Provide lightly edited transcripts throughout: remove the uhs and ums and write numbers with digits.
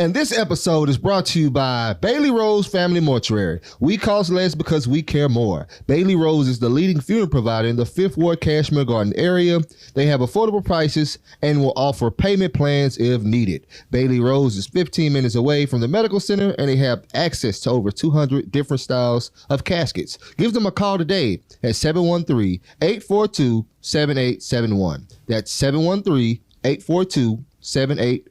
And this episode is brought to you by Bailey Rose Family Mortuary. We cost less because we care more. Bailey Rose is the leading funeral provider in the 5th Ward Cashmere Garden area. They have affordable prices and will offer payment plans if needed. Bailey Rose is 15 minutes away from the medical center, and they have access to over 200 different styles of caskets. Give them a call today at 713-842-7871. That's 713-842-7871.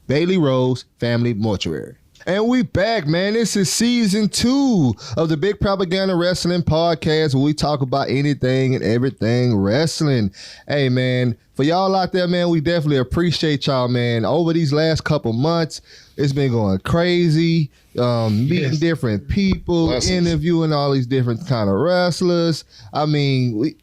Bailey Rose Family Mortuary. And we back, man. This is season 2 of the Big Propaganda Wrestling Podcast, where we talk about anything and everything wrestling. Hey, man, for y'all out there, man, we definitely appreciate y'all, man. Over these last couple months, it's been going crazy. Meeting different people, interviewing all these different kind of wrestlers. I mean, we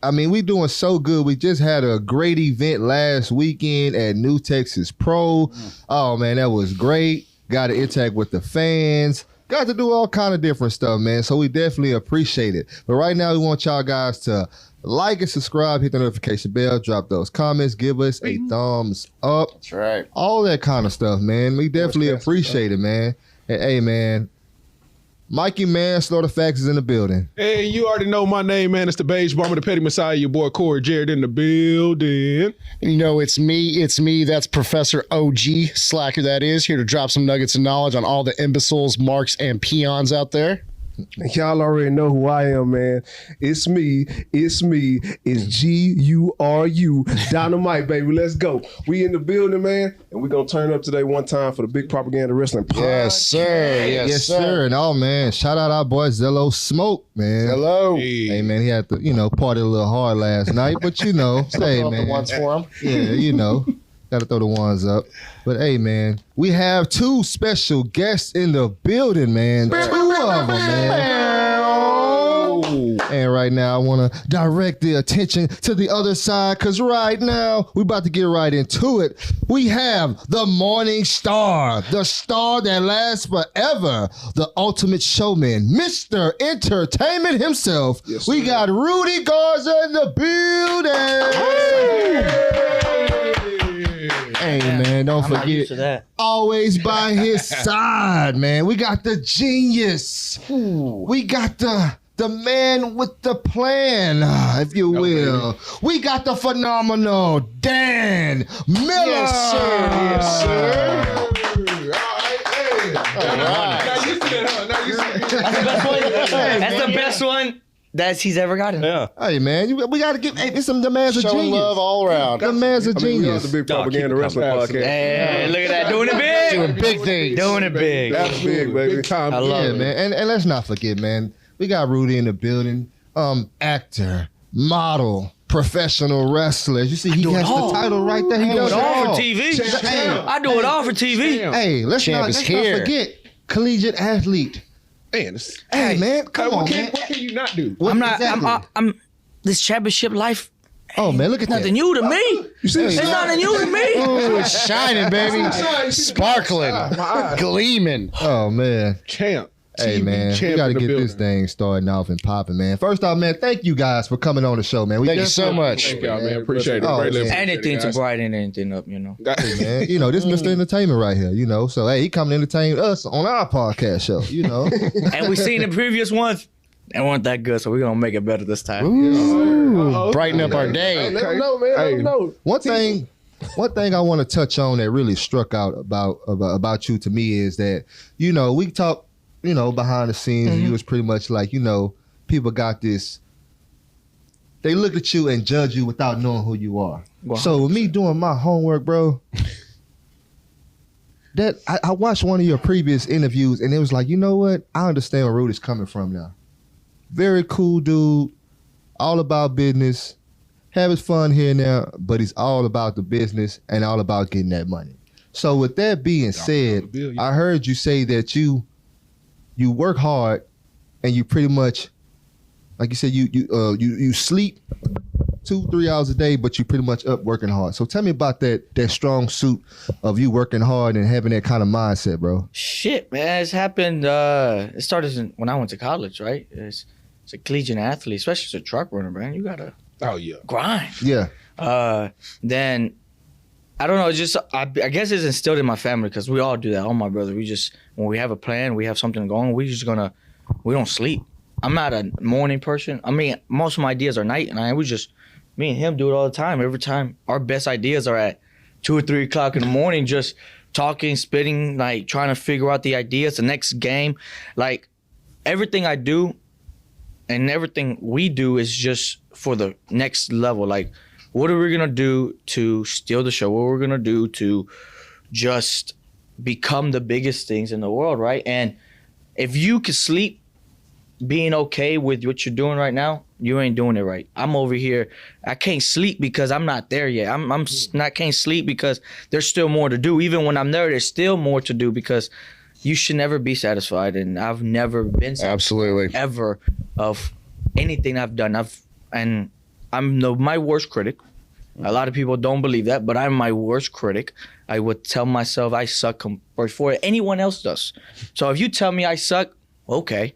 doing so good. We just had a great event last weekend at New Texas Pro. Oh man, that was great. Got to interact with the fans. Got to do all kind of different stuff, man. So we definitely appreciate it. But right now, we want y'all guys to like and subscribe, hit the notification bell, drop those comments, give us a thumbs up. That's right. All that kind of stuff, man. We definitely appreciate it, man. And, hey, man, Mikey Manslaughter Facts is in the building. Hey, you already know my name, man. It's the Beige Bomber, the Petty Messiah, your boy Corey Jared in the building. You know, it's me. That's Professor OG Slacker, that is, here to drop some nuggets of knowledge on all the imbeciles, marks, and peons out there. Y'all already know who I am, man. It's me. It's G-U-R-U. Dynamite, baby. Let's go. We in the building, man, and we're going to turn up today one time for the Big Propaganda Wrestling Podcast. Yes, sir. Yes, sir. And oh, man, shout out our boy Zello Smoke, man. Hello. Hey, man, he had to, party a little hard last night, but hey, man. Once for him. Yeah, got to throw the ones up. But hey, man, we have 2 special guests in the building, man. 2 of them, man. And right now, I want to direct the attention to the other side, because right now, we're about to get right into it. We have the Morning Star, the star that lasts forever, the ultimate showman, Mr. Entertainment himself. Yes, we got Rudy Garza in the building. Hey, man, don't forget, always by his side, man. We got the genius. We got the man with the plan, if you will. We got the phenomenal Dan Miller. Yes, sir. Yes, sir. All right. Now you see that, huh? Now you see that. That's the best one that he's ever gotten. Yeah. Hey, man, we got to give the man's a Showing genius. love all around. The man's a We are genius. the Big Propaganda Wrestling Podcast. Hey, look at that. Doing it big. Doing big things. Doing it big. That's big, baby. Big time. I love Yeah, it. man. And let's not forget, man, we got Rudy in the building. Actor, model, professional wrestler. You see, he do it has the all. title right there. He I do does it all for all. TV. Hey, I do it all for TV. hey, let's not forget collegiate athlete. Man, Hey, man, come on, man. what can you not do? I'm not. Exactly. I'm. This championship life. Oh, man, look at Nothing that. new to me. You see It's nothing new to me. Ooh, it's shining, baby. Sparkling. Gleaming. Oh, man. Champ. Hey, TV man, champ we got to in the get building. this thing starting off and popping, man. First off, man, thank you guys for coming on the show, man. Thank you so much. Thank y'all, man. Appreciate it. Oh, Greatly man. appreciate it, Anything to guys. brighten anything up, you know. Man, this Mr. Entertainment right here, So, hey, he come to entertain us on our podcast show, And we seen the previous ones. They weren't that good, so we're gonna make it better this time. Ooh, brighten up our day. Let them know, man. Let them know. One thing I want to touch on that really struck out about you to me is that, we talk, behind the scenes, and you was pretty much like, people got this, they look at you and judge you without knowing who you are. Wow. So with me doing my homework, bro, that I watched one of your previous interviews and it was like, you know what? I understand where Rudy's coming from now. Very cool dude, all about business, have his fun here and there, but he's all about the business and all about getting that money. So with that being said, I heard you say that you work hard and you pretty much, like you said, you sleep 2-3 hours a day, but you pretty much up working hard. So tell me about that strong suit of you working hard and having that kind of mindset, bro. Shit, man, it's happened. It started when I went to college, right? It's a collegiate athlete, especially as a truck runner, man. You gotta Oh, yeah. grind. Yeah. Then I don't know. It's just I guess it's instilled in my family because we all do that. All my brother, we just when we have a plan, we have something going. We don't sleep. I'm not a morning person. I mean, most of my ideas are night, and me and him do it all the time. Every time our best ideas are at 2 or 3 o'clock in the morning, just talking, spitting, like trying to figure out the ideas, the next game, like everything I do, and everything we do is just for the next level, like. What are we gonna do to steal the show? What are we gonna do to just become the biggest things in the world, right? And if you can sleep being okay with what you're doing right now, you ain't doing it right. I'm over here. I can't sleep because I'm not there yet. I can't sleep because there's still more to do. Even when I'm there, there's still more to do because you should never be satisfied. And I've never been satisfied Absolutely. ever of anything I've done. I'm my worst critic. A lot of people don't believe that, but I'm my worst critic. I would tell myself I suck before anyone else does. So if you tell me I suck, okay.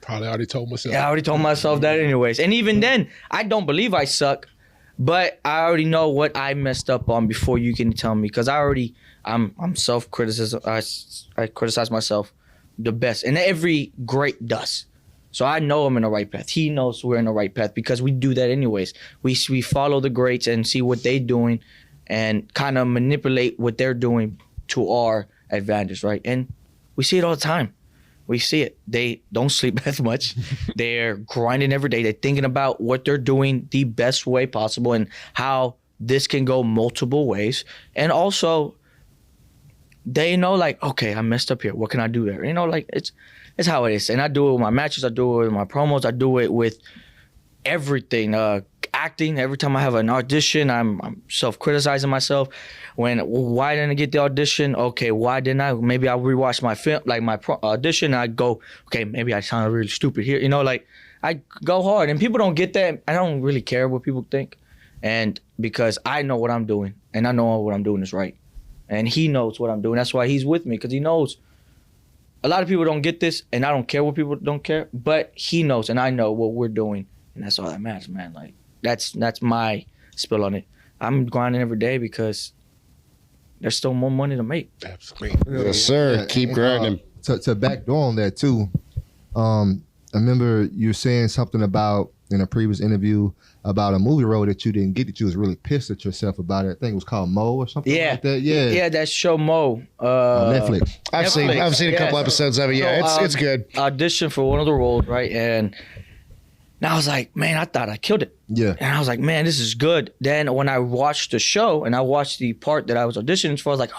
Probably already told myself. Yeah, I already told myself that anyways. And even then, I don't believe I suck, but I already know what I messed up on before you can tell me because I'm self-criticism. I criticize myself the best, and every great does. So I know I'm in the right path. He knows we're in the right path because we do that anyways. We follow the greats and see what they're doing and kind of manipulate what they're doing to our advantage, right? And we see it all the time. We see it. They don't sleep as much. They're grinding every day. They're thinking about what they're doing the best way possible and how this can go multiple ways. And also, they know like, okay, I messed up here. What can I do there? You know, like it's how it is. And I do it with my matches. I do it with my promos. I do it with everything. Acting. Every time I have an audition, I'm self-criticizing myself. Why didn't I get the audition? Okay, why didn't I? Maybe I'll rewatch my film, like my audition. I go, okay, maybe I sounded really stupid here. You know, like I go hard. And people don't get that. I don't really care what people think. And because I know what I'm doing. And I know what I'm doing is right. And he knows what I'm doing. That's why he's with me, because he knows. A lot of people don't get this, and I don't care what people don't care, but he knows, and I know what we're doing, and that's all that matters, man. Like that's my spill on it. I'm grinding every day because there's still more money to make. Absolutely. Yes, sir. Yeah, Keep and, grinding. To backdoor on that too, I remember you saying something about in a previous interview about a movie role that you didn't get, that you was really pissed at yourself about it. I think it was called Mo or something like that. Yeah, that show Mo. On Netflix. I've seen a couple Yeah. episodes of it. Yeah, So, it's good. Auditioned for one of the roles, right? And I was like, man, I thought I killed it. Yeah. And I was like, man, this is good. Then when I watched the show and I watched the part that I was auditioning for, I was like,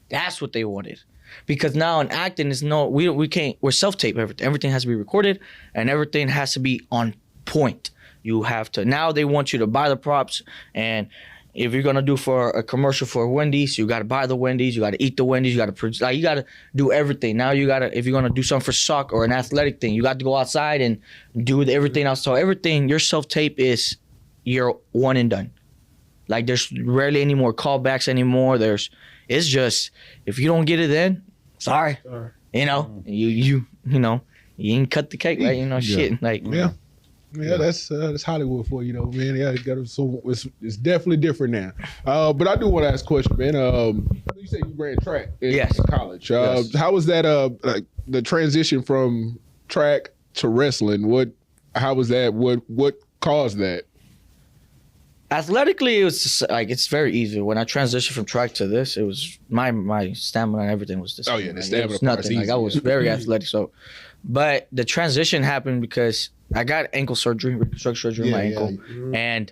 that's what they wanted. Because now in acting, we can't, we're self-tape everything. Everything has to be recorded and everything has to be on point. You have to, now they want you to buy the props, and if you're gonna do for a commercial for Wendy's, you gotta buy the Wendy's, you gotta eat the Wendy's, you gotta do everything. Now you gotta, if you're gonna do something for soccer or an athletic thing, you got to go outside and do everything else. So everything, your self-tape is your one and done. Like there's rarely any more callbacks anymore. It's just, if you don't get it then, sorry. You know, you know, you ain't cut the cake, right? You know, shit. Like Yeah, that's Hollywood for you, know, man. Yeah, it's definitely different now. But I do want to ask a question, man. You said you ran track in college. How was that? Like the transition from track to wrestling? How was that? What caused that? Athletically, it was just, like, it's very easy. When I transitioned from track to this, it was my stamina and everything was just the stamina was part's nothing. easy. Like I was very athletic. So, but the transition happened because I got ankle surgery, reconstructive surgery in my ankle, and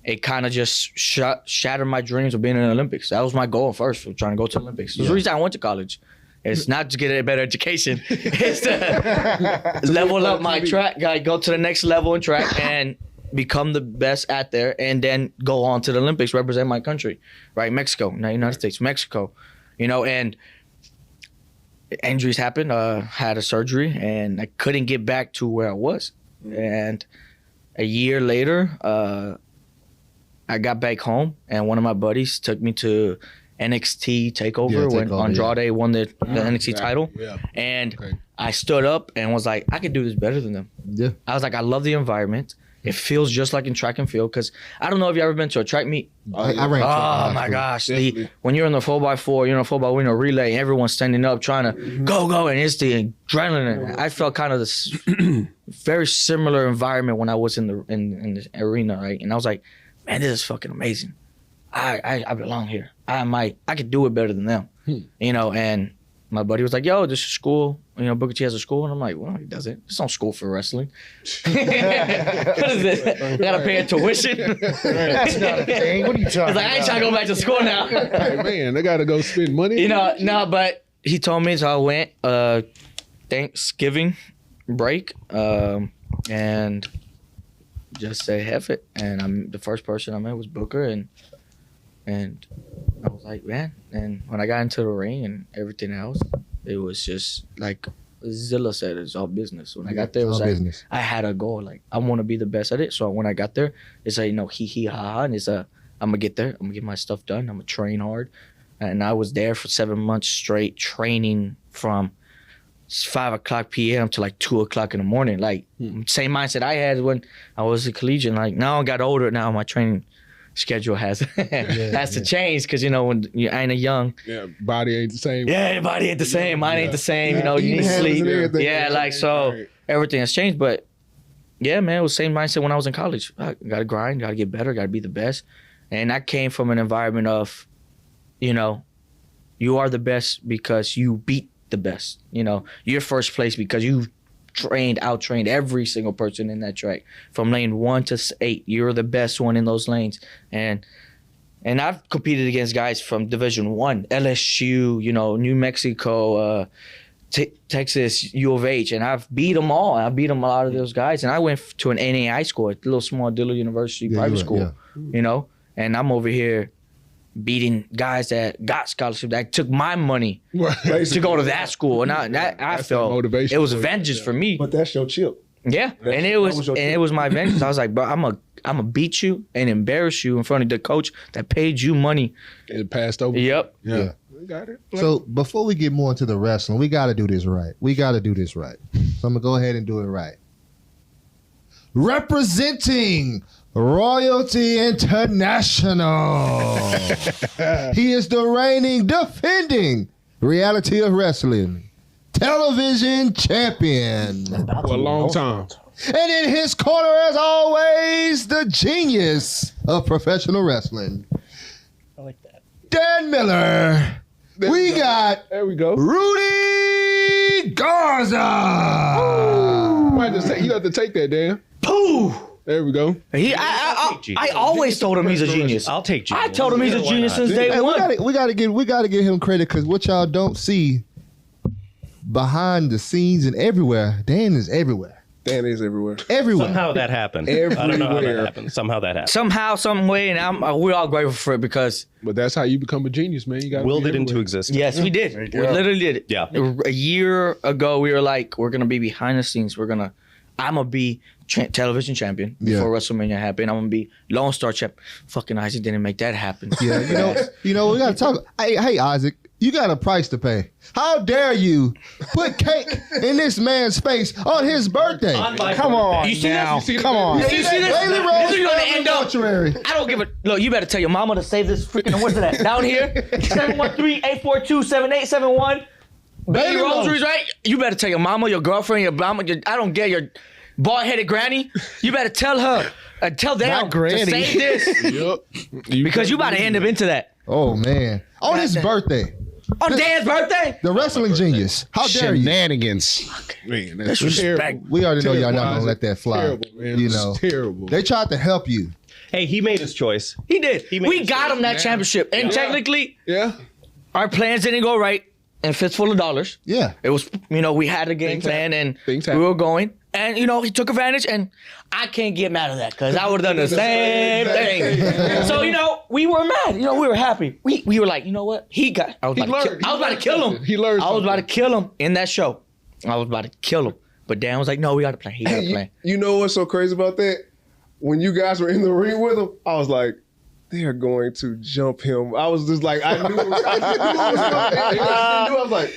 it kind of just shattered my dreams of being in the Olympics. That was my goal first, for trying to go to the Olympics. The reason I went to college. It's not to get a better education. It's to level up my track, go to the next level in track and become the best at there, and then go on to the Olympics, represent my country, right? Mexico, not United States, Mexico, you know, and injuries happened, had a surgery, and I couldn't get back to where I was. And a year later, I got back home, and one of my buddies took me to NXT TakeOver when Andrade won the NXT title. Yeah. And I stood up and was like, I could do this better than them. Yeah. I was like, I love the environment. It feels just like in track and field because I don't know if you ever been to a track meet. I ran. Oh my gosh! When you're in the 4x4, you're in a 4x4 relay, and everyone's standing up trying to go, and it's the adrenaline. I felt kind of this very similar environment when I was in the arena, right? And I was like, man, this is fucking amazing. I belong here. I could do it better than them, you know. And my buddy was like, yo, this is school. You know, Booker T has a school. And I'm like, well, he doesn't. It's no school for wrestling. What is this? I got to pay a tuition? That's not a thing. What are you talking He's like, I ain't trying to go back to school now. Hey, man, they got to go spend money. You know, no, but he told me, so I went Thanksgiving break and just say, F it. And I'm the first person I met was Booker. And I was like, man. And when I got into the ring and everything else, it was just like Zilla said, it's all business. When I got there, it was like, business. I had a goal. Like, I want to be the best at it. So when I got there, it's like, you know, hee ha ha. And it's I'm going to get there. I'm going to get my stuff done. I'm going to train hard. And I was there for 7 months straight training from 5 o'clock p.m. to like 2 o'clock in the morning. Like, same mindset I had when I was a collegiate. Like, now I got older. Now my training schedule has to change because, you know, when you ain't a young. Yeah, body ain't the same. Yeah, your body ain't the same. Mine ain't the same. You know, you need sleep. Yeah, like, so everything has changed. But, yeah, man, it was the same mindset when I was in college. I got to grind, got to get better, got to be the best. And I came from an environment of, you know, you are the best because you beat the best. You know, you're first place because you out-trained every single person in that track. From lane 1 to 8, you're the best one in those lanes. And I've competed against guys from Division 1, LSU, you know, New Mexico, Texas, U of H, and I've beat them all. I beat them a lot of those guys. And I went to an NAI school, a little small Dillard University private school, you know, and I'm over here beating guys that got scholarship that took my money to go to that school, and I felt motivation. It was vengeance for me. But that's your chip. Yeah, and it was my vengeance. I was like, bro, I'm a beat you and embarrass you in front of the coach that paid you money. It passed over. Yep. Yeah. We got it. So before we get more into the wrestling, we got to do this right. So I'm gonna go ahead and do it right. Representing Royalty International. He is the reigning, defending Reality of Wrestling television champion For a long time. And in his corner, as always, the genius of professional wrestling. I like that. Dan Miller. There we go. Rudy Garza. You have to take that, Dan. Pooh. There we go. I always told him he's a genius. I'll take genius. I told him he's a genius since day one. We gotta give him credit because what y'all don't see behind the scenes and everywhere, Dan is everywhere. Dan is everywhere. Everywhere. Somehow that happened. I don't know how that happened. Somehow that happened. Somehow, some way, and we're all grateful for it because. But that's how you become a genius, man. You got willed it into existence. Yes, we did. We literally did it. Yeah. A year ago, we were like, we're gonna be behind the scenes. I'm gonna be television champion before WrestleMania happened. I'm gonna be Lone Star champ. Fucking Isaac didn't make that happen. Yeah, you know, we gotta talk. Hey, Isaac, you got a price to pay. How dare you put cake in this man's face on his birthday? Come on, you see now. this? Come on. You see this? Bailey Rose This is gonna end up. mortuary. I don't give a look. You better tell your mama to save this freaking. What's that down here? 713-842-7871. Bailey Rosaries, right? You better tell your mama, your girlfriend, your mama. I don't get your bald-headed granny. You better tell her. Tell them to save this. Because you about to end up into that. Oh man, on his birthday. On Dan's birthday? The wrestling genius. How dare you? Shenanigans. Man, that's terrible. We already know y'all not gonna let that fly. Terrible, man. You know, terrible. They tried to help you. Hey, he made his choice. He did. We his got him that championship. And technically, our plans didn't go right. And fistful of dollars. Yeah. It was, we had a game plan and we were going. And, he took advantage. And I can't get mad at that because I would have done the same thing. So, we were mad. We were happy. We were like, you know what? I was about to kill him. He learned I was about to kill him in that show. I was about to kill him. But Dan was like, no, we got to play. He got to play. You know what's so crazy about that? When you guys were in the ring with him, I was like, they're going to jump him. I was just like, I knew. I was like,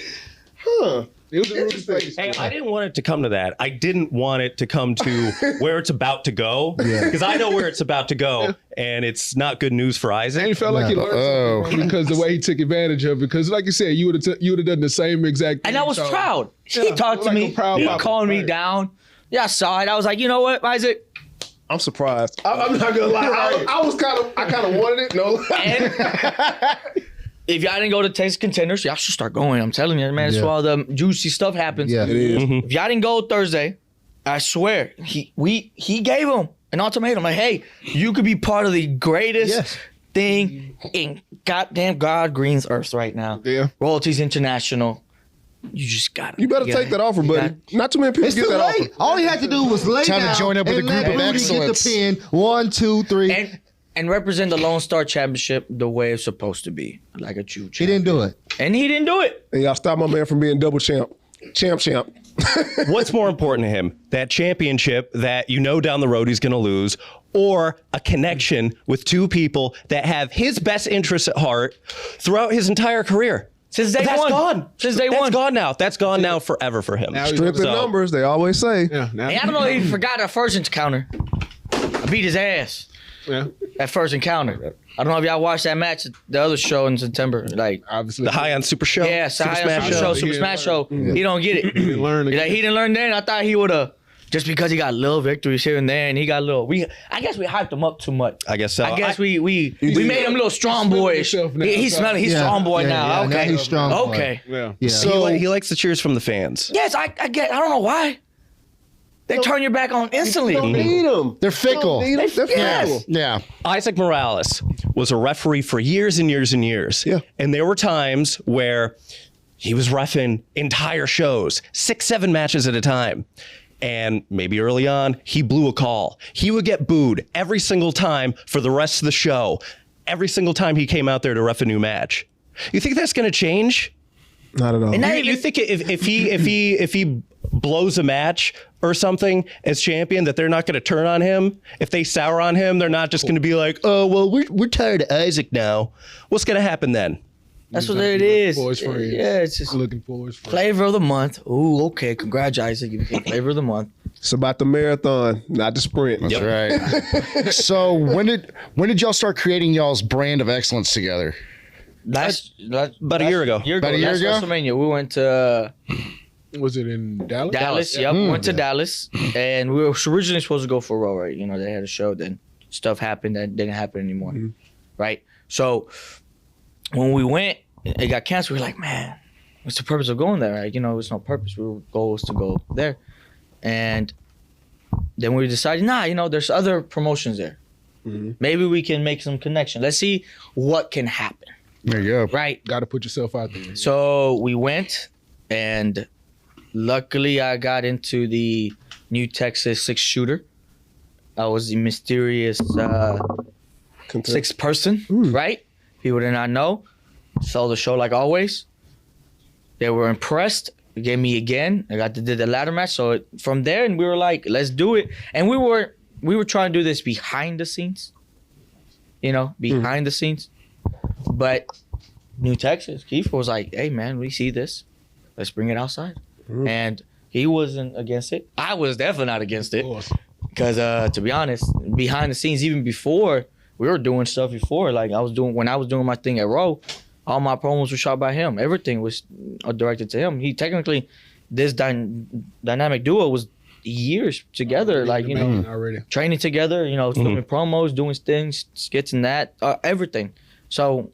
huh. It was in Rudy's face. Hey, I didn't want it to come to that. I didn't want it to come to where it's about to go, because I know where it's about to go, and it's not good news for Isaac. And he felt like he learned something because the way he took advantage of it. Because, like you said, you would have done the same exact thing. And I was proud. He talked to me. He calmed me down. Yeah, I saw it. I was like, you know what, Isaac? I'm surprised. I'm not gonna lie. I kind of wanted it. No. And if y'all didn't go to Taste Contenders, y'all should start going. I'm telling you, man. That's where all the juicy stuff happens. Yeah, it is. If y'all didn't go Thursday, I swear he gave him an ultimatum. Like, hey, you could be part of the greatest thing in goddamn God Green's Earth right now. Yeah. Royalties International. You just got You better take that offer, buddy. Not too many people It's get too that late. offer. All he had to do was lay Time to down join up with and a group let of Rudy excellence. get the pin. 1, 2, 3. and represent the Lone Star Championship the way it's supposed to be, like a true champ. He didn't do it. And he didn't do it. And y'all stop my man from being double champ. Champ. What's more important to him? That championship that you know down the road he's going to lose, or a connection with two people that have his best interests at heart throughout his entire career? Since day That's one. gone. Since day That's one. gone now. That's gone now forever for him. Now he's Strength in So- numbers, they always say. Yeah. Now, Hey, I don't know if he forgot that first encounter. I beat his ass. yeah. That first encounter. I don't know if y'all watched that match, the other show in September. Like, Obviously. The High on Super Show. yeah, Super Super Smash Smash Show. Show, He Super didn't Smash Show. learn. He don't get it. He didn't learn Like, again. he didn't learn then. I thought he would have, just because he got little victories here and there, and he got little. I guess we hyped him up too much. I guess so. I guess we made him a little strong boyish. yourself now. He's smelling. He's Yeah, strong boy yeah, now. yeah, now Okay. he's strong boy. Okay. Yeah. Yeah. So he likes the cheers from the fans. Yes, I get. I don't know why. They turn your back on instantly. Don't need them. They're fickle. They're Yes. fickle. Yeah. Isaac Morales was a referee for years and years and years. Yeah. And there were times where he was reffing entire shows, 6-7 matches at a time. And maybe early on, he blew a call. He would get booed every single time for the rest of the show. Every single time he came out there to ref a new match. You think that's going to change? Not at all. And not You even think if he blows a match or something as champion, that they're not going to turn on him? If they sour on him, they're not just going to be like, oh well, we're tired of Isaac now. What's going to happen then? that's what it is. For his friends. Yeah, it's just Looking for his friends. flavor of the month. Ooh, okay. Congrats, Isaac. You became flavor of the month. It's about the marathon, not the sprint. That's right. So when did y'all start creating y'all's brand of excellence together? About a year ago. About a year last ago? WrestleMania. We went to Was it in Dallas? Dallas. Yep, went to Dallas, and we were originally supposed to go for Raw. Right, they had a show. Then stuff happened that didn't happen anymore. Right. So when we went, it got canceled. We were like, man, what's the purpose of going there? Right? It's no purpose. Our goal was to go there, and then we decided, there's other promotions there. Maybe we can make some connection. Let's see what can happen. There you go. Right. Got to put yourself out there. So we went, and luckily I got into the New Texas 6-shooter. I was the mysterious sixth person, right? People did not know. Saw the show like always. They were impressed. They gave me again. I got to do the ladder match. So from there, and we were like, let's do it. And we were trying to do this behind the scenes. Behind the scenes. But New Texas, Kiefer was like, hey man, we see this. Let's bring it outside. And he wasn't against it. I was definitely not against it. Because to be honest, behind the scenes, even before, we were doing stuff before. Like when I was doing my thing at Raw, all my promos were shot by him. Everything was directed to him. He technically, this dynamic duo was years together. Already. Training together, filming promos, doing things, skits and that, everything. So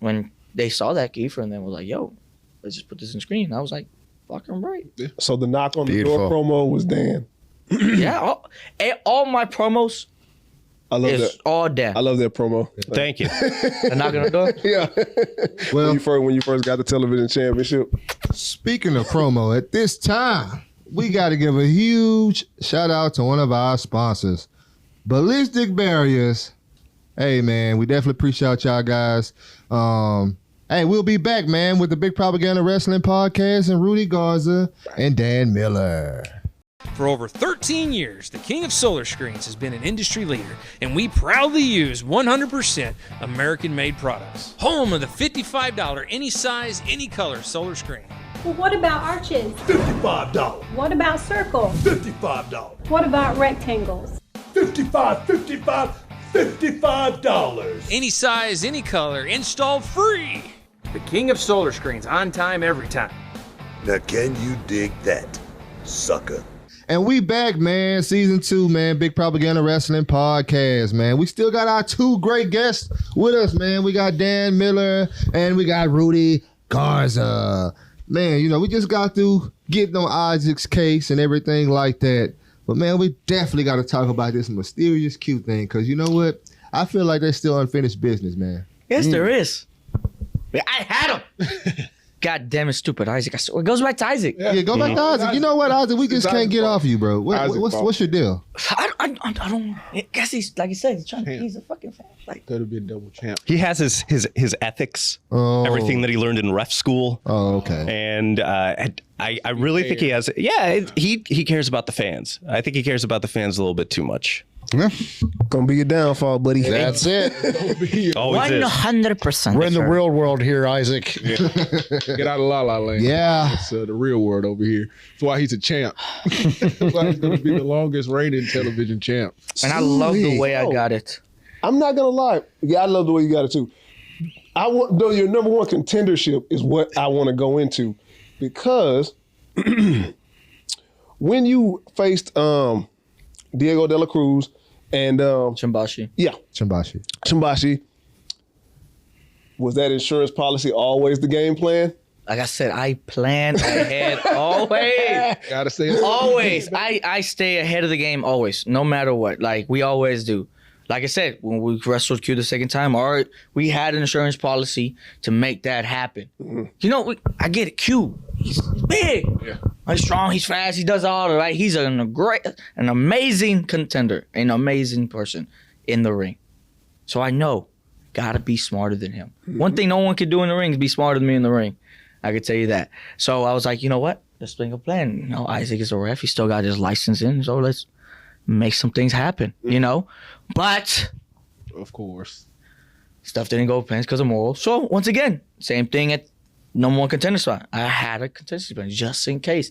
when they saw that, Kiefer and then was like, yo, let's just put this in screen. I was like, fucking right. So the knock on Beautiful. the door promo was Dan. Yeah, all my promos I love is that. all Dan. I love that promo. Thank you. The knock on the door. Yeah. Well, when you first got the television championship. speaking of promo, at this time, we got to give a huge shout out to one of our sponsors, Ballistic Barriers. Hey, man, we definitely appreciate y'all guys. Hey, we'll be back, man, with the Big Propaganda Wrestling Podcast and Rudy Garza and Dan Miller. For over 13 years, the King of Solar Screens has been an industry leader, and we proudly use 100% American-made products. Home of the $55 any size, any color solar screen. Well, what about arches? $55. What about circles? $55. What about rectangles? $55. Any size, any color, installed free. The king of solar screens, on time, every time. Now can you dig that, sucker? And we back, man. Season 2, man. Big Propaganda Wrestling Podcast, man. We still got our 2 great guests with us, man. We got Dan Miller and we got Rudy Garza. Man, you know, we just got through getting on Isaac's case and everything like that. But, man, we definitely got to talk about this mysterious Q thing because, you know what? I feel like there's still unfinished business, man. Yes, there is. I had him. God damn it, stupid Isaac. It goes back to Isaac. Yeah, go back to Isaac. You know what, Isaac? We just can't get off you, bro. What's your deal? I don't. I guess he's like you said. He's a fucking fan. Like Could have been double champ. He has his ethics, Oh. everything that he learned in ref school. Oh, okay. And I really think he has. Yeah, he cares about the fans. I think he cares about the fans a little bit too much. Yeah, Gonna be your downfall, buddy. that's it. Always is. 100%. We're in the real world here, Isaac. Get out of La La Land. Yeah. It's the real world over here. That's why he's a champ. That's why he's going to be the longest reigning television champ. And I love the way I got it. I'm not gonna lie. Yeah, I love the way you got it too. I want though your number one contendership is what I want to go into because when you faced Diego De La Cruz and Chimbashi. Chimbashi, was that insurance policy always the game plan? Like I said, I plan ahead always. Gotta say it. Always. I stay ahead of the game always, no matter what. Like we always do. Like I said, when we wrestled Q the second time, we had an insurance policy to make that happen. Mm-hmm. You know, I get it. Q, he's big. Yeah. He's strong. He's fast. He does all the right. He's an amazing contender, an amazing person in the ring. So I know, gotta be smarter than him. Mm-hmm. One thing no one can do in the ring is be smarter than me in the ring. I can tell you that. So I was like, you know what? Let's think a plan. You know, Isaac is a ref. He still got his license in. So let's make some things happen, you know? But Of course. stuff didn't go plans because of morals. So once again, same thing at number 1 contender spot. I had a contingency plan just in case.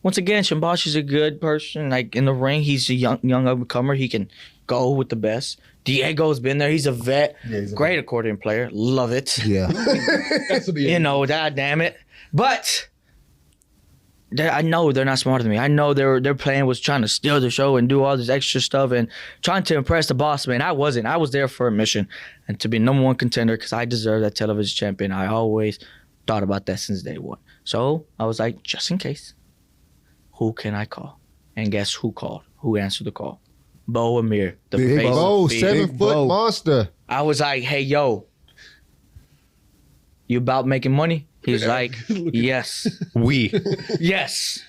Once again, Shimbachi's a good person. Like in the ring, he's a young up-and-comer. He can go with the best. Diego's been there. He's a vet. Yeah, great accordion player. Love it. Yeah. That's what You know, God damn it. But I know they're not smarter than me. I know their plan was trying to steal the show and do all this extra stuff and trying to impress the boss man. I wasn't. I was there for a mission and to be number 1 contender because I deserve that television champion. I always thought about that since day 1. So I was like, just in case, who can I call? And guess who called? Who answered the call? Bo Amir, the Big face Bo, of fear. 7-foot monster. I was like, hey, yo, you about making money? He's like, yes. Yes.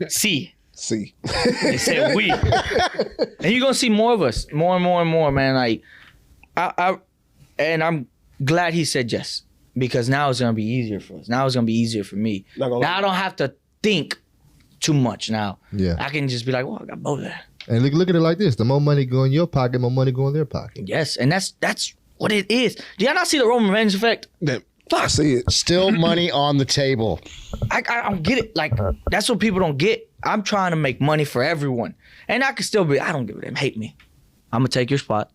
See. They said we. And you're going to see more of us. More and more and more, man. Like, and I'm glad he said yes. Because now it's going to be easier for us. Now it's going to be easier for me. Now I don't have to think too much now. Yeah. I can just be like, well, I got Bo there. And look at it like this. The more money go in your pocket, more money go in their pocket. Yes, and that's what it is. Do y'all not see the Roman Reigns effect? I see it. Still money on the table. I don't get it. Like, that's what people don't get. I'm trying to make money for everyone. And I can still be, I don't give a damn. Hate me. I'm going to take your spot,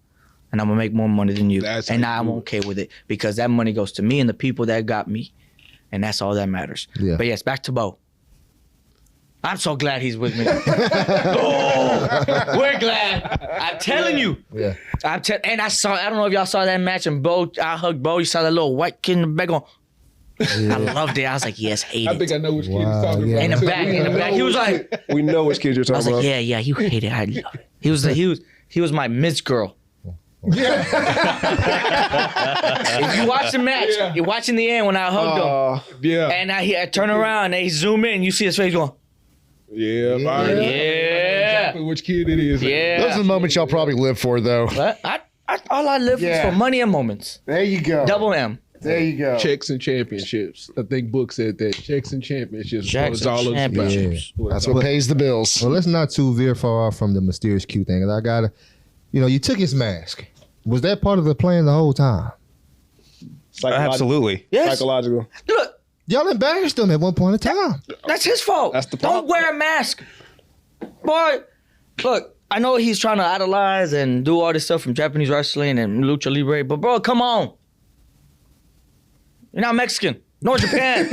and I'm going to make more money than you. And I'm okay with it because that money goes to me and the people that got me. And that's all that matters. Yeah. But yes, back to Bo. I'm so glad he's with me. Oh, we're glad. I'm telling you. Yeah. And I don't know if y'all saw that match and Bo, I hugged Bo. You saw that little white kid in the back going, I loved it. I was like, yes, hate it. I think I know which kid he's talking about. In the back. He was like, we know which kid you're talking about. I was like, yeah, you hate it. I love it. He was my Miz girl. Yeah. If you watch the match, you're watching the end when I hugged him. Yeah. And I turn around and they zoom in, you see his face going, Yeah. Yeah. Exactly which kid it is. yeah. Those are the moments y'all probably live for, though. All I live is for money and moments. There you go. Double M. There you go. Checks and championships. I think Book said that. Checks and championships. Checks That's all and it's about. championships. That's what pays the bills. Well, let's not too veer far off from the mysterious Q thing. I gotta, you took his mask. Was that part of the plan the whole time? Absolutely. Yes. Psychological. Look, Y'all embarrassed him at one point in time. That's his fault. That's the Don't problem. wear a mask. Boy, look, I know he's trying to idolize and do all this stuff from Japanese wrestling and lucha libre, but bro, come on. You're not Mexican, nor Japan.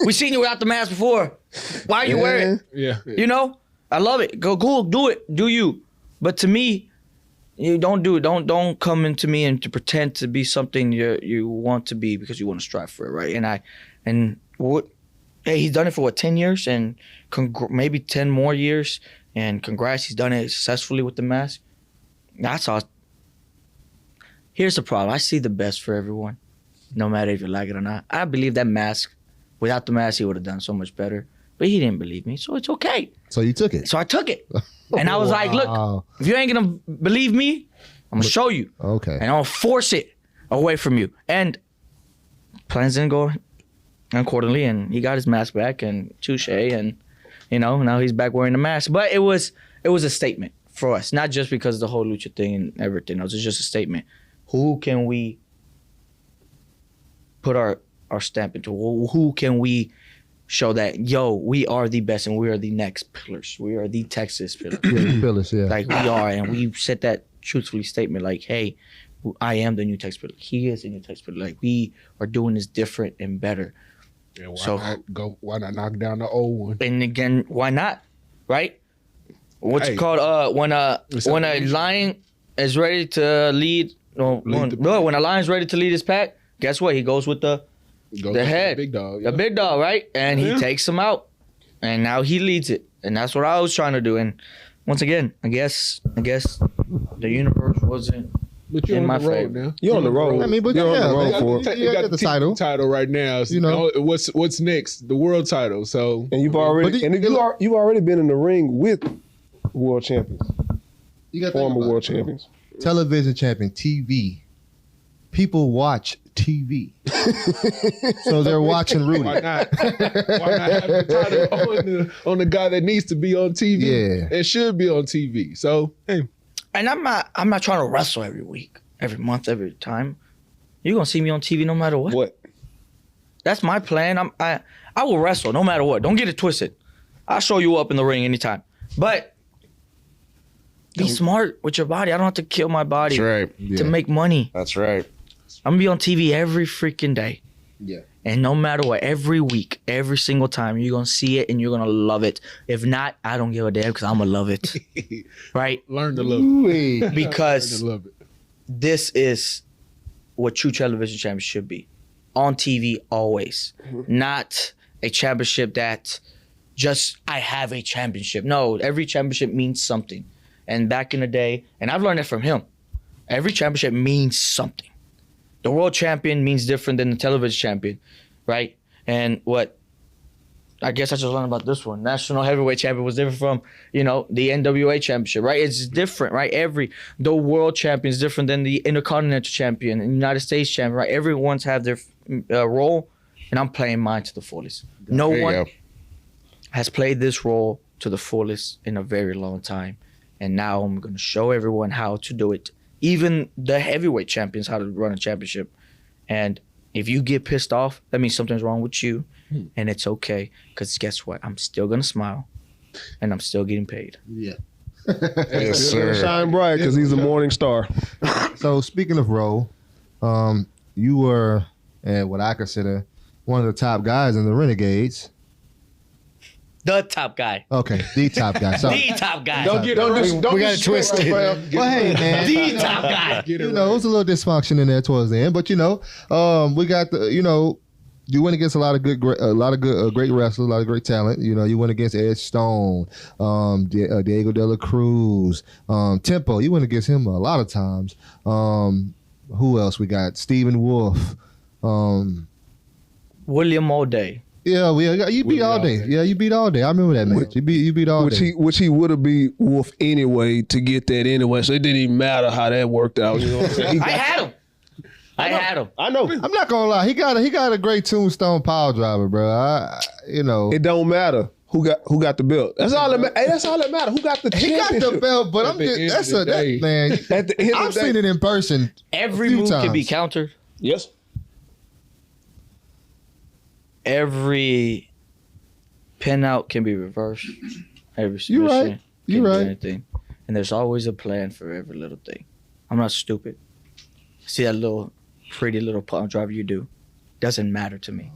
We seen you without the mask before. Why are you wearing it? Yeah. You know? I love it. Go cool, do it. Do you. But to me, you don't do it. Don't come into me and to pretend to be something you want to be because you want to strive for it, right? Hey, he's done it for what, 10 years and maybe 10 more years. And congrats, he's done it successfully with the mask. That's all. Here's the problem. I see the best for everyone, no matter if you like it or not. I believe that mask, without the mask, he would have done so much better. But he didn't believe me, so it's okay. So you took it. So I took it. And I was like, look, if you ain't going to believe me, I'm going to show you. Okay. And I'm going to force it away from you. And plans didn't go accordingly, and he got his mask back, and touche, and, you know, now he's back wearing the mask. But it was a statement for us, not just because of the whole lucha thing and everything else. It's just a statement. Who can we put our stamp into? Who can we show that, yo, we are the best and we are the next pillars. We are the Texas pillars. Phyllis, yeah. Like we are, and we said that truthfully statement, like, hey, I am the new Texas pillar. He is the new Texas pillar. Like, we are doing this different and better. Yeah, why not knock down the old one? And again, why not? Right? What's Hey. it called? When a lion is ready to lead, when a lion's ready to lead his pack, guess what? He goes with the head, big dog, the big dog, right? And he takes him out, and now he leads it, and that's what I was trying to do. And once again, I guess the universe wasn't But you're in on my the road favor. now. You're on the road. I mean, but you're yeah, on the road man. for it. You got the title. Title right now. So, You know. what's next? The world title. So And you've already you've already been in the ring with world champions, You got former world champions. television champion, TV. People watch TV. So they're watching Rudy. why not? Why not have the title on the guy that needs to be on TV? Yeah. and should be on TV. So hey, And I'm not trying to wrestle every week, every month, every time. You're gonna see me on TV no matter what. What? That's my plan. I will wrestle no matter what. Don't get it twisted. I'll show you up in the ring anytime. But be smart with your body. I don't have to kill my body to make money. That's right. I'm gonna be on TV every freaking day. Yeah. And no matter what, every week, every single time, you're gonna see it and you're gonna love it. If not, I don't give a damn because I'm gonna love it. Right? learn to love it. Learn Because to love it. this is what true television champions should be. On TV always. Not a championship that just I have a championship. No, every championship means something. And back in the day, and I've learned it from him, every championship means something. The world champion means different than the television champion, right? And what I guess I just learned about this one. National heavyweight champion was different from, the NWA championship, right? It's different, right? The world champion is different than the intercontinental champion and United States champion, right? Everyone's have their role, and I'm playing mine to the fullest. No one has played this role to the fullest in a very long time. And now I'm going to show everyone how to do it. Even the heavyweight champions, how to run a championship. And if you get pissed off, that means something's wrong with you. And it's okay. Because guess what? I'm still going to smile. And I'm still getting paid. Yeah. Yes, sir. Shine bright because he's a morning star. So speaking of role, you were what I consider one of the top guys in the Renegades. The top guy. Okay, the top guy. Sorry. The top guy. Don't We got it twisted. Well, hey, man. The top guy. Get it It was a little dysfunction in there towards the end, but we got you went against a lot of great wrestlers, a lot of great talent. You went against Ed Stone, Diego De La Cruz, Tempo. You went against him a lot of times. Who else we got? Stephen Wolf. William O'Day. Yeah, you beat all day. Yeah, you beat all day. I remember that match. You beat all day. Which he would have beat Wolf anyway to get that anyway. So it didn't even matter how that worked out. You know what I'm saying? I had him. I know. I'm not gonna lie. He got a great tombstone power driver, bro. It don't matter who got the belt. That's all that matters. Hey, that's all that matters. Who got the He championship? got the belt, but At the end of the day. man. At the end of I've the day. seen it in person. Every a few move can be times. countered. Yes. every pin out can be reversed. Every submission right. can You do right. anything. And there's always a plan for every little thing. I'm not stupid. See that little pretty little pump drive you do? Doesn't matter to me.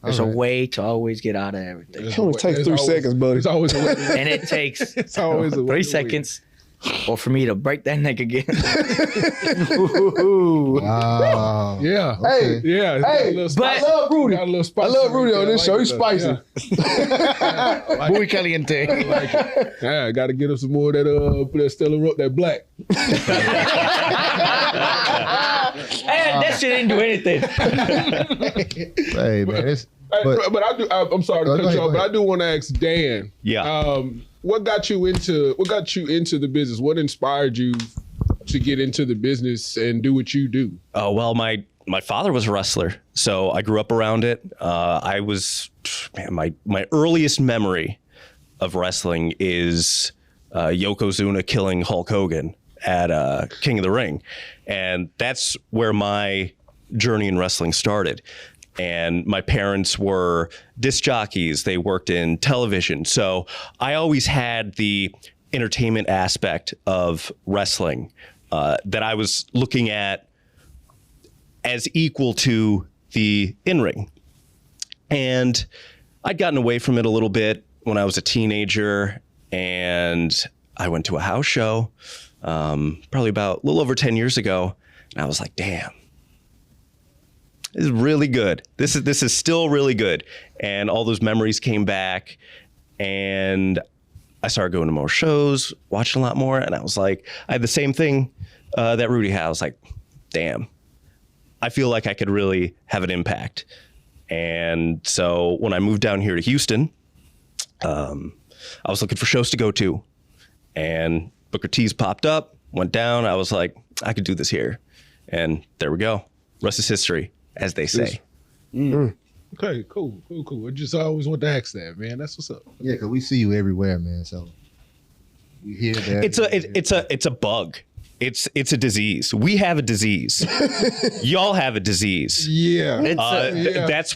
There's a way to always get out of everything. It only takes 3 seconds, buddy. It's always a way. And it takes It's always a way 3 to seconds or for me to break that neck again. Wow. Yeah. Hey, Yeah. It's got a little but- spice. I love Rudy. Got a little I spice love Rudy right on there. this I show. like He's it, spicy. Yeah. Muy caliente. I like it. Yeah, got to get him some more of that Stella Rock, that black. That shit didn't do anything. Hey, man. It's, But, but I do. I'm sorry to Go cut ahead, you off, go but I ahead. do want to ask Dan. Yeah. What got you into the business? What inspired you to get into the business and do what you do? Oh, well, my father was a wrestler, so I grew up around it. My earliest memory of wrestling is Yokozuna killing Hulk Hogan at King of the Ring. And that's where my journey in wrestling started. And my parents were disc jockeys. They worked in television. So I always had the entertainment aspect of wrestling that I was looking at as equal to the in-ring. And I'd gotten away from it a little bit when I was a teenager, and I went to a house show probably about a little over 10 years ago, and I was like, damn, this is really good. This is still really good. And all those memories came back, and I started going to more shows, watching a lot more, and I was like, I had the same thing that Rudy had. I was like, damn, I feel like I could really have an impact. And so when I moved down here to Houston, I was looking for shows to go to, and Booker T's popped up, went down. I was like, I could do this here. And there we go. Rest is history, as they say. Okay, cool. I just always want to ask that, man. That's what's up. yeah, because we see you everywhere, man. So you hear that. It's a bug. It's a disease. We have a disease. Y'all have a disease. Yeah. It's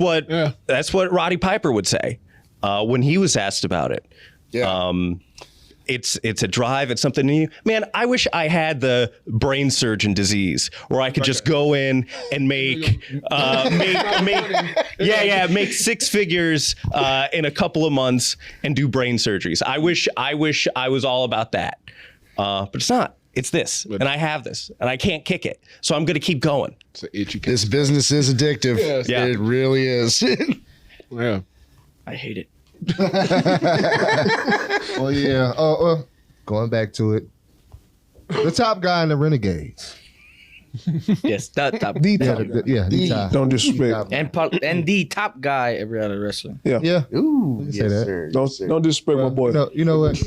That's what Roddy Piper would say when he was asked about it. Yeah. It's a drive. It's something new. Man, I wish I had the brain surgeon disease where I could just go in and make 6 figures in a couple of months and do brain surgeries. I wish I was all about that, but it's not. It's this, and I have this, and I can't kick it. So I'm going to keep going. It's an itchy. This business is addictive. Yes. Yeah. It really is. Yeah. I hate it. Oh yeah. Going back to it, the top guy in the Renegades. Yes, that top. The Yeah, top. the top. Don't disrespect. And the top guy ever out of wrestling. Yeah. Ooh, say that. sir. Don't disrespect my boy. You know what?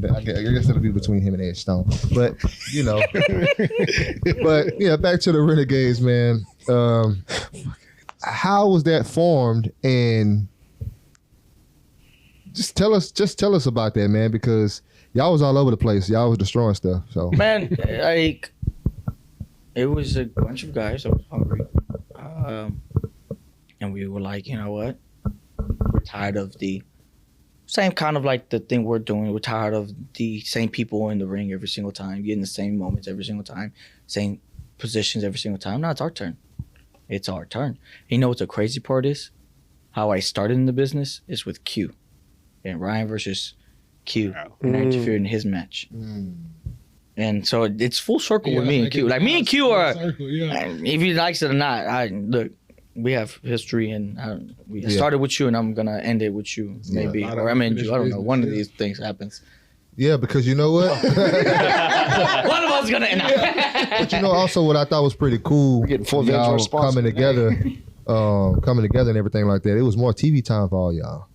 I guess that'll be between him and Edge Stone. But but yeah, back to the Renegades, man. How was that formed? And just tell us about that, man, because y'all was all over the place. Y'all was destroying stuff. So Man, like, it was a bunch of guys that was hungry. And we were like, you know what? We're tired of the same kind of like the thing we're doing. We're tired of the same people in the ring every single time, getting the same moments every single time, same positions every single time. Now it's our turn. It's our turn. You know what the crazy part is? How I started in the business is with Q. And Ryan versus Q. And I interfered in his match. And so it's full circle with me and Q. Like, me and Q are, if he likes it or not, look, we have history, and we started with you, and I'm going to end it with you, maybe. Or I'm in you. I don't know. One of these things happens. yeah, because you know what? One of us is going to end up. But you know, also what I thought was pretty cool, getting full y'all visual coming together and everything like that. It was more TV time for all y'all.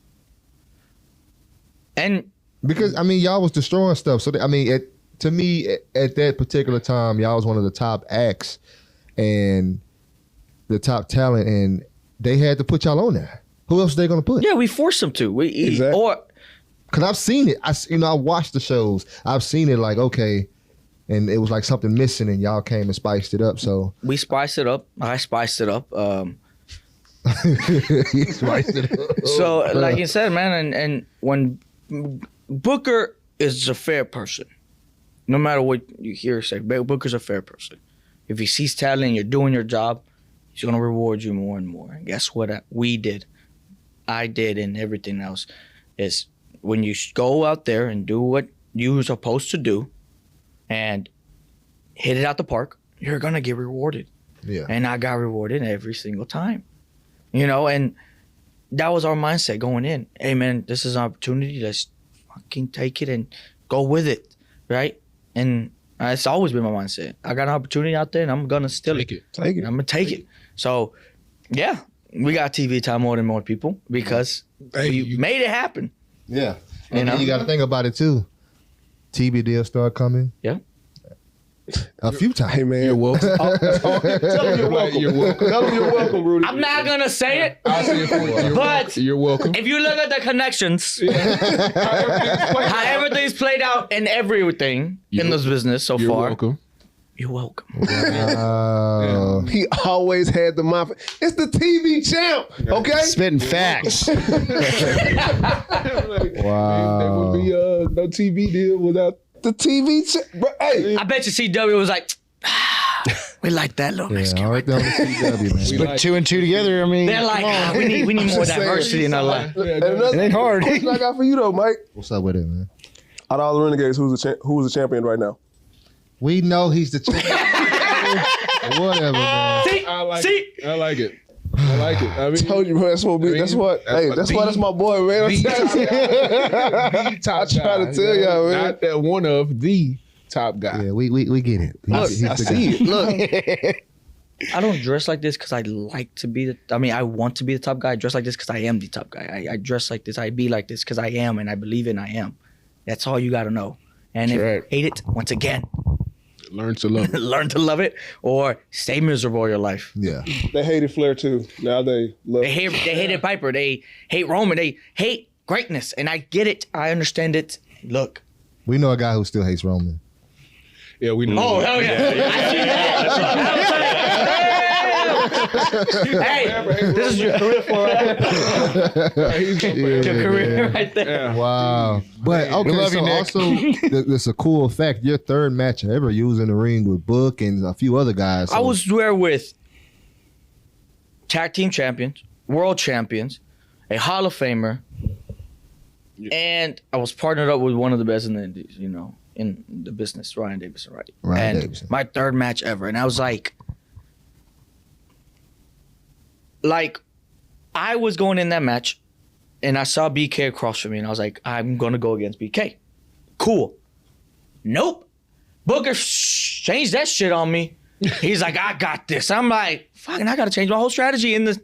And Because I mean, y'all was destroying stuff. So to me, at that particular time, y'all was one of the top acts and the top talent, and they had to put y'all on there. Who else are they gonna put? yeah, we forced them to. Exactly. Because I've seen it. I watched the shows. I've seen it. Like, okay, and it was like something missing, and y'all came and spiced it up. So We spiced it up. I spiced it up. He's wasted. So, like you said, man, and when Booker is a fair person, no matter what you hear say, Booker's a fair person. If he sees talent and you're doing your job, he's gonna reward you more and more. And guess what? I did, and everything else is when you go out there and do what you're supposed to do, and hit it out the park, you're gonna get rewarded. Yeah. And I got rewarded every single time. You know, and that was our mindset going in. Hey man, this is an opportunity. Let's fucking take it and go with it, right? And it's always been my mindset. I got an opportunity out there, and I'm gonna steal it. Take it. I'm gonna take it. So, yeah, we got TV time more than more people because we made it happen. Yeah. You And know? you got to think about it too. TV deals start coming. Yeah. A few times. Hey man, You're welcome. Tell him you're welcome. You're welcome. Tell him you're welcome, Rudy. I'm not gonna say it, I'll say it for you. but You're welcome. if you look at the connections, how everything's played out and everything in this business so You're far, welcome. you're welcome. He always had the mind. It's the TV champ, okay? Spitting facts. Wow. There would be no TV deal without. The TV champ. Bro, hey, I bet you CW was like, we like that little Yeah, Mexican. all right there on the CW, man. Put 2 and 2 together. I mean, They're like, come on. we need more just saying. diversity in our life. and another It ain't hard. question I got for you though, Mike. What's up with it, man? Out of all the Renegades, who's the champion right now? We know he's the champion. Whatever, man. See, I like see, it. I like it. I like it. I mean, Told you, bro. That's what. That's what. Hey, that's why that's my boy, man. the top I try to guy. tell y'all, man. Not that one of the top guy. Yeah, we get it. He's I the see guy. it. look. I don't dress like this because I like to be I want to be the top guy. I dress like this because I am the top guy. I dress like this. I be like this because I am, and I believe in I am. That's all you got to know. And if right. you hate it, once again, Learn to love it. learn to love it or stay miserable all your life. Yeah. They hated Flair too. Now they love. They hated Piper. They hate Roman. They hate greatness. And I get it. I understand it. Look. We know a guy who still hates Roman. Yeah, we know. Oh, hell yeah. I see that. Hey, this is your career for your career right there. Wow. But okay, love so you, Nick. also there's a cool fact. Your third match ever, you was in the ring with Book and a few other guys. I was there with tag team champions, world champions, a Hall of Famer, and I was partnered up with one of the best in the Indies, you know, in the business, Ryan Davison, right? Ryan and Davison. my third match ever. And I was like, I was going in that match and I saw BK across from me and I was like, I'm going to go against BK. Cool. Nope. Booker changed that shit on me. He's like, I got this. I'm like, fucking, I got to change my whole strategy in the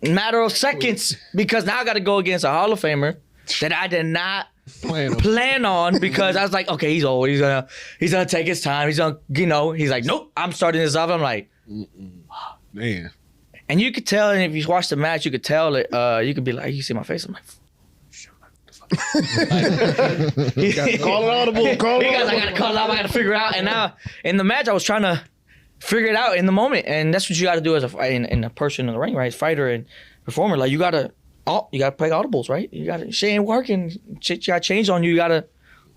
matter of seconds because now I got to go against a Hall of Famer that I did not plan on because I was like, okay, he's old. He's gonna take his time. He's gonna, he's like, nope, I'm starting this off. I'm like, Man. and you could tell, and if you watch the match, you could tell it. You could be like, you see my face. I'm like, Call it audible. Call it because I audible. gotta call it out. I gotta figure it out. And now in the match, I was trying to figure it out in the moment, and that's what you got to do as in a person in the ring, right? Fighter and performer. Like you gotta play audibles, right? You gotta, shit ain't working. Shit got changed on you. You gotta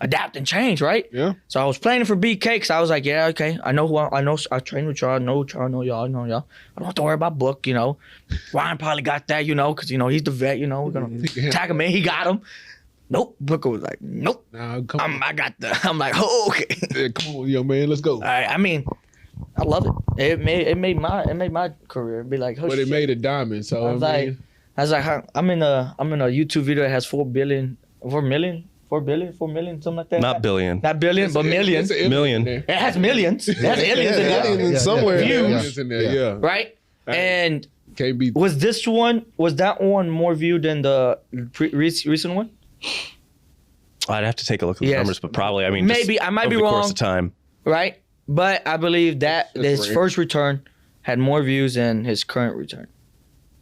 adapt and change, right? Yeah. So I was playing for BK because I was like, yeah, okay, I know I know. I train with y'all. I know y'all. I know y'all. I don't have to worry about Book. Ryan probably got that. Because he's the vet. We're gonna tag him in. He got him. Nope. Booker was like, nope. Nah, come on. I got the. I'm like, oh, okay. Yeah, come on, young man. Let's go. All right. I mean, I love it. It made my career be like, oh, But it shit. made a diamond. So I was like, I'm in a YouTube video that has 4 million, something like that. Not billion. Not billion, but millions. It's an Million. in there. It has millions. It has aliens in there, Aliens somewhere. Views. It's in there. Yeah. right? And Can't be. was that one more viewed than the recent one? I'd have to take a look at the Yes. numbers, but probably, I mean, Maybe. just I might over be the course wrong. of time. Right? But I believe that his rare. first return had more views than his current return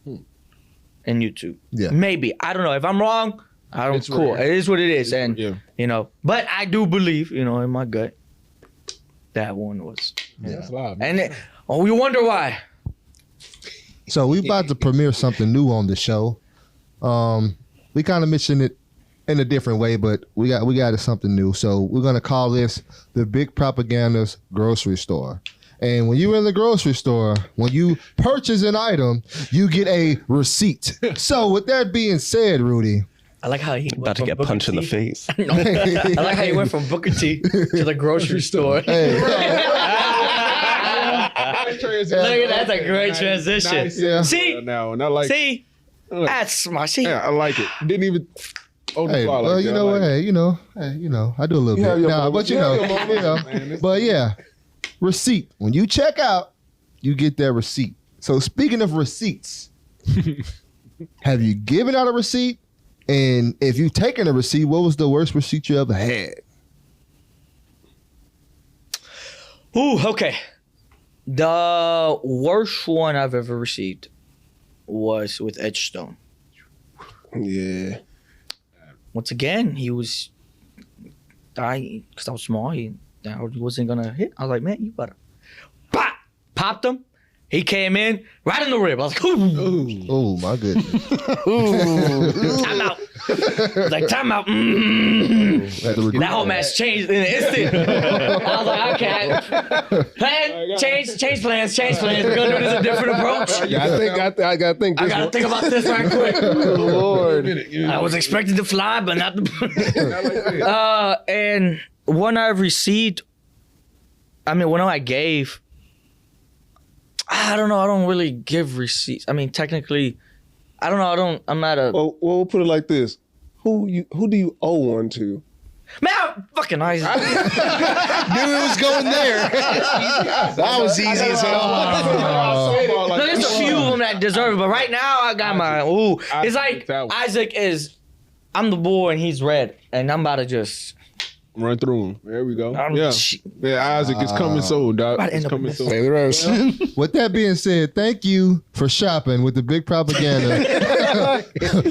in YouTube. Yeah. Maybe. I don't know. If I'm wrong, It's cool. rare. It is what it is. And, Yeah. but I do believe, in my gut, that one was. That's live. Man. And we wonder why. So we about to premiere something new on the show. We kind of mentioned it in a different way, but we got something new. So we're gonna call this the Big Propaganda's Grocery Store. And when you're in the grocery store, when you purchase an item, you get a receipt. So with that being said, Rudy, I like how he About to get punched in the face. I like how you went from Booker T to the grocery store. hey, That's a great transition. Nice. Yeah. See, Now, and I like. see, that's smart. See, Yeah, I like it. Didn't even. On the hey, fly well, like you that. know I what? like Hey, you know, I do a little You have bit. your Nah, moments. but you You know, have your moments, man. but yeah, receipt. When you check out, you get that receipt. So speaking of receipts, have you given out a receipt? And if you've taken a receipt, what was the worst receipt you ever had? ooh, okay. The worst one I've ever received was with Edgestone. Yeah. Once again, he was dying because I was small. He wasn't gonna hit. I was like, man, you better popped him. He came in right in the rib. I was like, ooh, Oh my goodness. time out. Like, time out. That whole match changed in an instant. I was like, okay. Change plans. We're gonna do this a different approach. Yeah, I gotta think. I This gotta one. think about this right quick. Lord. I was expecting to fly, but not the. And one I've received, one I gave, I don't know. I don't really give receipts. I mean, technically, I don't know. I'm not a Well, we'll put it like this: Who do you owe one to? man. I'm fucking nice. Knew it was going there. That was easy as hell. No, there's a few of them that deserve it, but right now I got my ooh. It's like that one. Isaac is. I'm the bull and he's red, and I'm about to just. Run through him. There we go. I'm Yeah. sh- Yeah, Isaac is coming soon, dog. Might end It's up coming in soon. Bailey Rose. With that being said, thank you for shopping with the Big Propaganda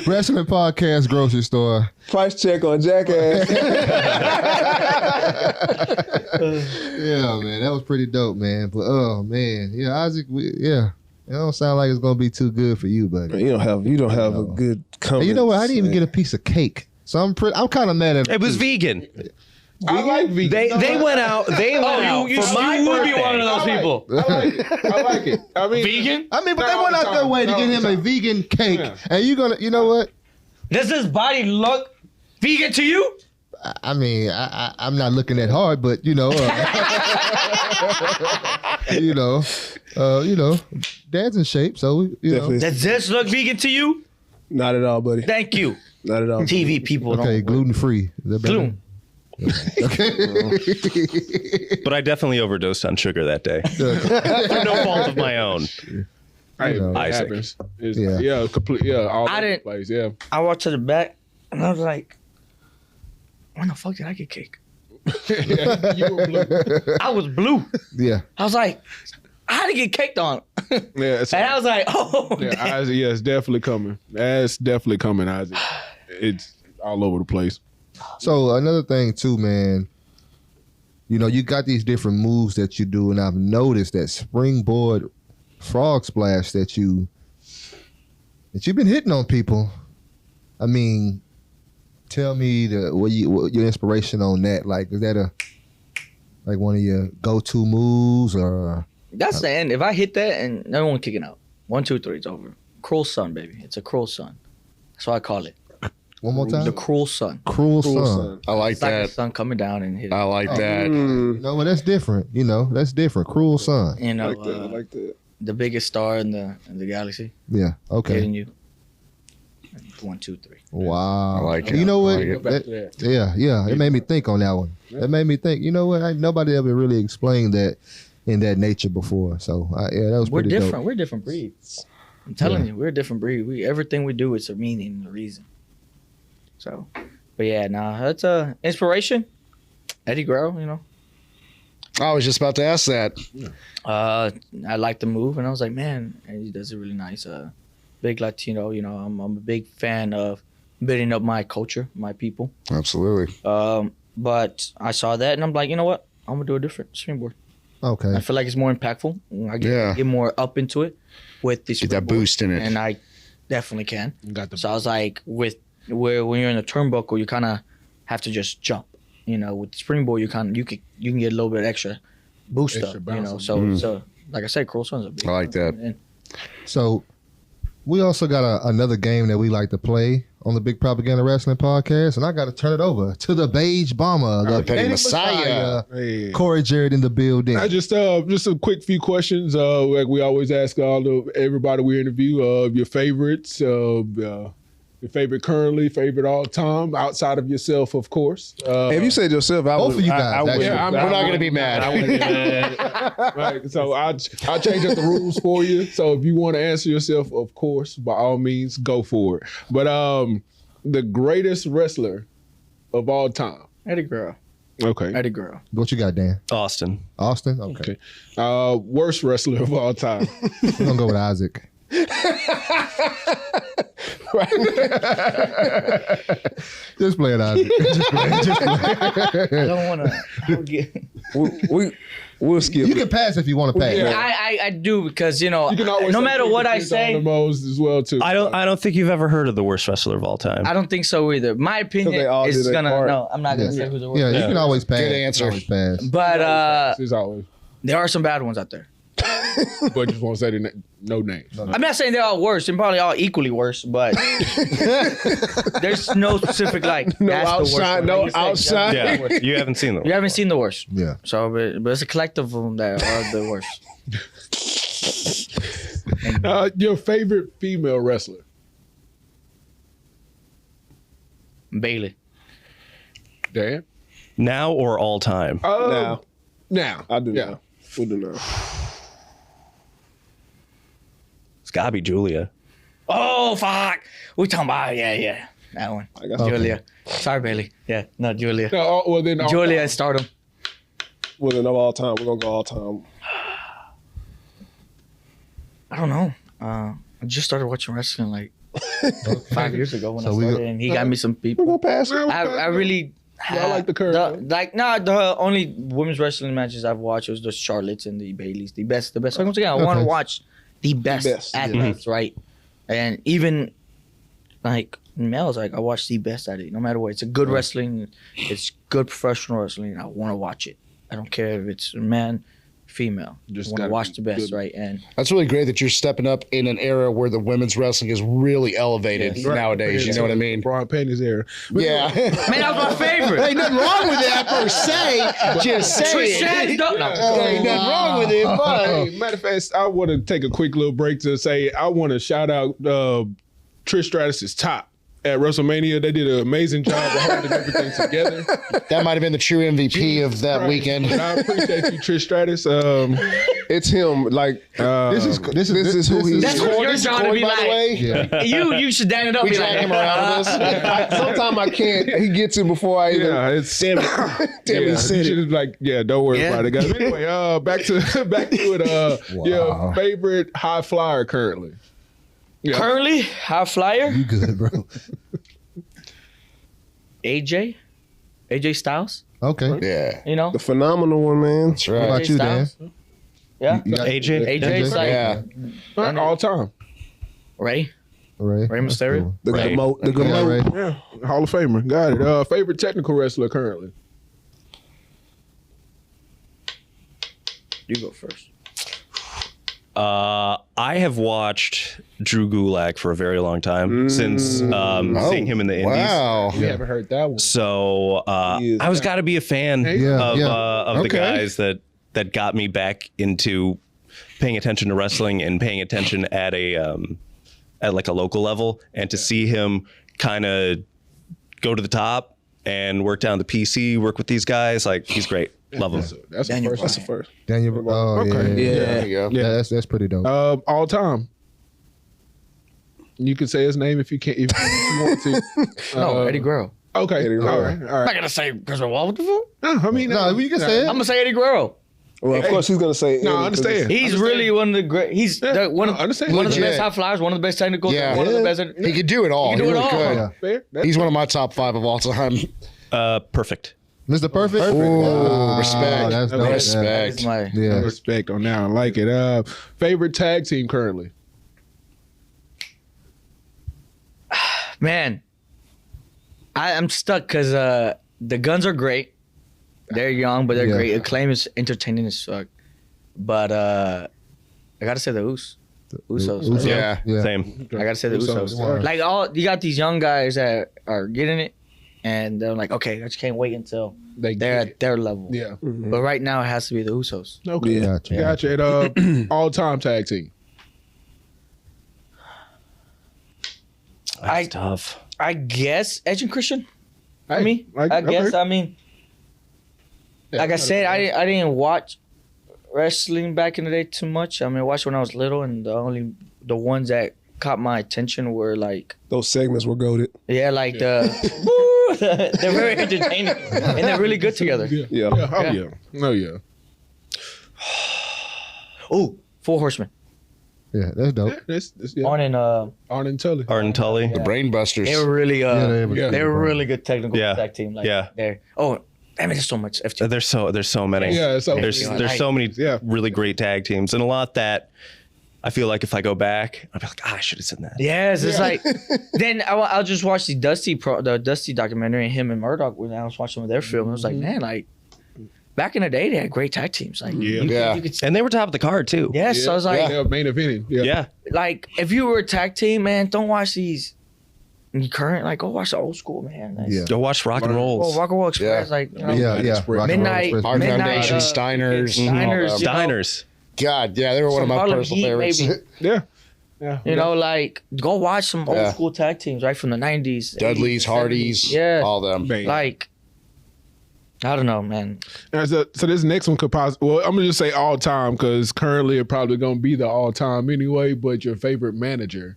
Wrestling Podcast Grocery Store. Price check on Jackass. Yeah, man, that was pretty dope, man. But oh man, yeah, Isaac, it don't sound like it's gonna be too good for you, buddy. you don't have a good company. And you know what? I didn't even get a piece of cake, so I'm kind of mad at It was vegan. I like vegan. They went out. They went out you for my would be birthday. one of those people. I like it. I mean, Vegan? I mean, but they Not went all out the their time. way to Not get all him the a time. vegan cake, Yeah. and you know what? Does this body look vegan to you? I mean, I'm not looking that hard, but Dad's in shape, so Definitely. Does this look vegan to you? Not at all, buddy. Thank you. Not at all. TV people Okay, don't. gluten free. Gluten. But I definitely overdosed on sugar that day. For no fault of my own. Hey, know. it Isaac. happens. It's, Yeah. yeah, complete. Yeah, all I over the didn't- place. Yeah. I walked to the back and I was like, when the fuck did I get cake? Yeah, you were blue. I was blue. Yeah. I was like, how did I get caked on? Yeah, it's, And I was like, oh, yeah, damn. Isaac. Yeah, it's definitely coming. That's definitely coming, Isaac. It's all over the place. So another thing too, man. You got these different moves that you do, and I've noticed that springboard frog splash that you've been hitting on people. I mean, tell me what your inspiration on that. Like, is that one of your go-to moves, or That's the end. If I hit that and no one kicking out. 1, 2, 3, it's over. Cruel sun, baby. It's a cruel sun. That's what I call it. one more time? The cruel sun. Cruel Cool, sun. son. I like It's like the that. sun coming down and hitting. I like that. No, well, that's different. That's different. Cruel sun. You I know, like that. I like that. the biggest star in the galaxy Yeah. Okay. hitting you. 1, 2, 3. Wow. I like it. You know what? I like it. Go back to that. Yeah. It made me think on that one. It made me think. You know what? Nobody ever really explained that in that nature before. So that was We're pretty different. dope. We're a different breed. I'm telling you, we're a different breed. Everything we do, it's a meaning and a reason. So, but yeah, that's inspiration. Eddie Guerrero, I was just about to ask that. I like the move, and I was like, man, he does it really nice. Big Latino, I'm a big fan of building up my culture, my people. Absolutely. But I saw that, and I'm like, you know what? I'm gonna do a different springboard. Okay. I feel like it's more impactful. I get more up into it with this. Get that boost in it. And I definitely can. Got the So I was like, when you're in a turnbuckle, you kind of have to just jump. You know, with the springboard, you can get a little bit extra boost Extra up. bounce You on know, so like I said, curl swing's a big. I like that. And So we also got another game that we like to play on the Big Propaganda Wrestling Podcast, and I got to turn it over to the Beige Bomber, the Petty Petty Messiah. Hey. Corey Jarrett in the building. I just a quick few questions. Like we always ask everybody we interview, your favorites, your favorite currently, favorite all time, outside of yourself, of course. If you said yourself, I Both would. of you guys, would- actually. Yeah, We're not going to be mad. Right, so I'll change up the rules for you. So if you want to answer yourself, of course, by all means, go for it. But the greatest wrestler of all time. Eddie Guerrero. Okay. Eddie Guerrero. What you got, Dan? Austin. Austin? Okay. Worst wrestler of all time. We're going to go with Isaac. Just play it, Isaac. Just play it. I don't want to. We'll skip. You can pass if you want to pass. Yeah. I do because You can always no say matter what I Prince on say, the most as well too. I don't think you've ever heard of the worst wrestler of all time. I don't think so either. My opinion they all do is their gonna part. no. I'm not gonna say who's the worst. Yeah, you can always pass. Good answer. Always pass. But It's always, there are some bad ones out there. but just won't say no names. I'm not saying they're all worse. They're probably all equally worse, but there's no specific like No that's the worst outshine, one. no Like you said, outshine. that's the Yeah, worst. you haven't seen them. You haven't seen the worst. Yeah. So, but it's a collective of them that are the worst. Your favorite female wrestler? Bailey. Dan? Now or all time? Now. I do Yeah. now. We'll do now. It's gotta be Julia. Oh fuck! We talking about yeah that one. I got Julia. Sorry, Bailey. Yeah, no Julia. No, well then Julia and Stardom. Well, then of all time, we're gonna go all time. I don't know. I just started watching wrestling like 5 years ago when So I we started, and he got me some We're people. gonna pass. I really. I like the curve. The only women's wrestling matches I've watched was the Charlottes and the Baileys. The best. Like, once again, I want to watch the best athletes, right? And even like males, like I watch the best at it. No matter what, it's a good wrestling. It's good professional wrestling. I want to watch it. I don't care if it's man, female. Just I want to gotta watch be the best, good. right? And That's really great that you're stepping up in an era where the women's wrestling is really elevated Yes. nowadays. You know what I mean? Brian Penny's era. Yeah. man, that was my favorite. Ain't nothing wrong with that per se. Just Trish saying. Stratus, no. Ain't nothing wrong with it, but Hey, matter of fact, I want to take a quick little break to say I want to shout out Trish Stratus's top at WrestleMania. They did an amazing job of holding everything together. that might have been the true MVP of that Right. weekend. And I appreciate you, Trish Stratus. It's him. Like This is who he That's is. what you're This is trying to Corey, be by like. the way. Yeah. You should stand it up. We be drag like, him around with us. sometimes I can't. He gets it before I even. Yeah, it's Damn it. Damn it. He said it. don't worry Yeah. about it, guys. Anyway, back to it. Your favorite high flyer currently. Yeah. Currently, high flyer, You good, bro. AJ Styles. Okay. Yeah. You know, The phenomenal one, man. That's What right. about you, Dan? Yeah, You got AJ? AJ's like Yeah. All time. Ray Ray. Rey Mysterio. The Right. Gamo- the Yeah, Gamo- Ray. Yeah, Hall of Famer. Got it. Favorite technical wrestler currently. You go first. I have watched Drew Gulak for a very long time since seeing him in the Indies. Wow. We haven't heard that one. So I was got to be a fan Yeah, of, yeah. of the Okay. guys that got me back into paying attention to wrestling and paying attention at like a local level, and to see him kind of go to the top and work down the PC, work with these guys, like he's great. Love him. That's the Daniel first. That's the Bryan. first. Daniel. Oh, Okay. yeah. There you go. Yeah, that's pretty dope. All time. You can say his name if you can't, if you want to. No, Eddie Guerrero. Okay. Eddie All Guerrero. right. All I'm not right. gonna say Chris Wall. What the fuck? No, I mean, No, you can say it. I'm gonna say Eddie Guerrero. Well, of course he's gonna say. No, I Eddie, 'cause understand. He's really one of the great. He's Yeah, one I of understand. one of the Legit. best high flyers, one of the best technicals, Yeah. one of the best. He could do it all. He can do it really all. could. Yeah. Fair. That's He's one of my top 5 of all time. Perfect. Mr. Perfect. Ooh, respect. That's dope. Respect. That's my Yeah. Respect on that. I like it. Favorite tag team currently? man. I'm stuck because the Guns are great. They're young, but they're Yeah. great. Acclaim is entertaining as fuck. But I gotta say the Usos. Usos. Yeah. Same. I gotta say the Usos. Usos. Like you got these young guys that are getting it, and they're like, okay, I just can't wait until They they're get at their level. Yeah. But right now it has to be the Usos. Okay. Gotcha. Gotcha. And all-time tag team. That's tough. I guess Edge and Christian. Hey, I mean, I guess. okay. I mean, like I said, I didn't watch wrestling back in the day too much. I mean, I watched when I was little, and the ones that caught my attention were like, Those segments were goated. yeah, like they're very entertaining and they're really good together. Yeah. Yeah. Oh Yeah. yeah. Oh yeah. Oh, Four Horsemen. Yeah, that's dope. That's On and Arn and Tully. Arden Tully. The Brainbusters. they were really they were really good technical Yeah. tag team. Like, Yeah. They're I mean, there's so much FT. There's so many. Yeah. So There's so many Yeah. really great tag teams and a lot that I feel like if I go back, I'll be like, I should have seen that. Yes, it's like then I'll just watch the Dusty documentary and him and Murdoch when I was watching some of their film. I was like, man, like back in the day they had great tag teams. Like Yeah. you could And they were top of the card too. yes, so I was like, Yeah, main eventing. Yeah. Yeah. like if you were a tag team, man, don't watch these current. Like go watch the old school, man. Like, Yeah. Go watch Rock and Well, Rolls. Rock and Roll Express, like you know, Yeah, yeah. Express. Rock and Roll Midnight- Express. Art Midnight, Foundation, Steiners. Steiners, you know, Diners. God, yeah, they were one of some my Harlem personal Heat, favorites. maybe. Yeah. Yeah. You know, like go watch some old Yeah. school tag teams right from the 90s, Dudleys, 80s, Hardys, 70s. Yeah, all them. Bang. like I don't know, man. So this next one could possibly. Well, I'm gonna just say all time because currently it probably gonna be the all time anyway. But your favorite manager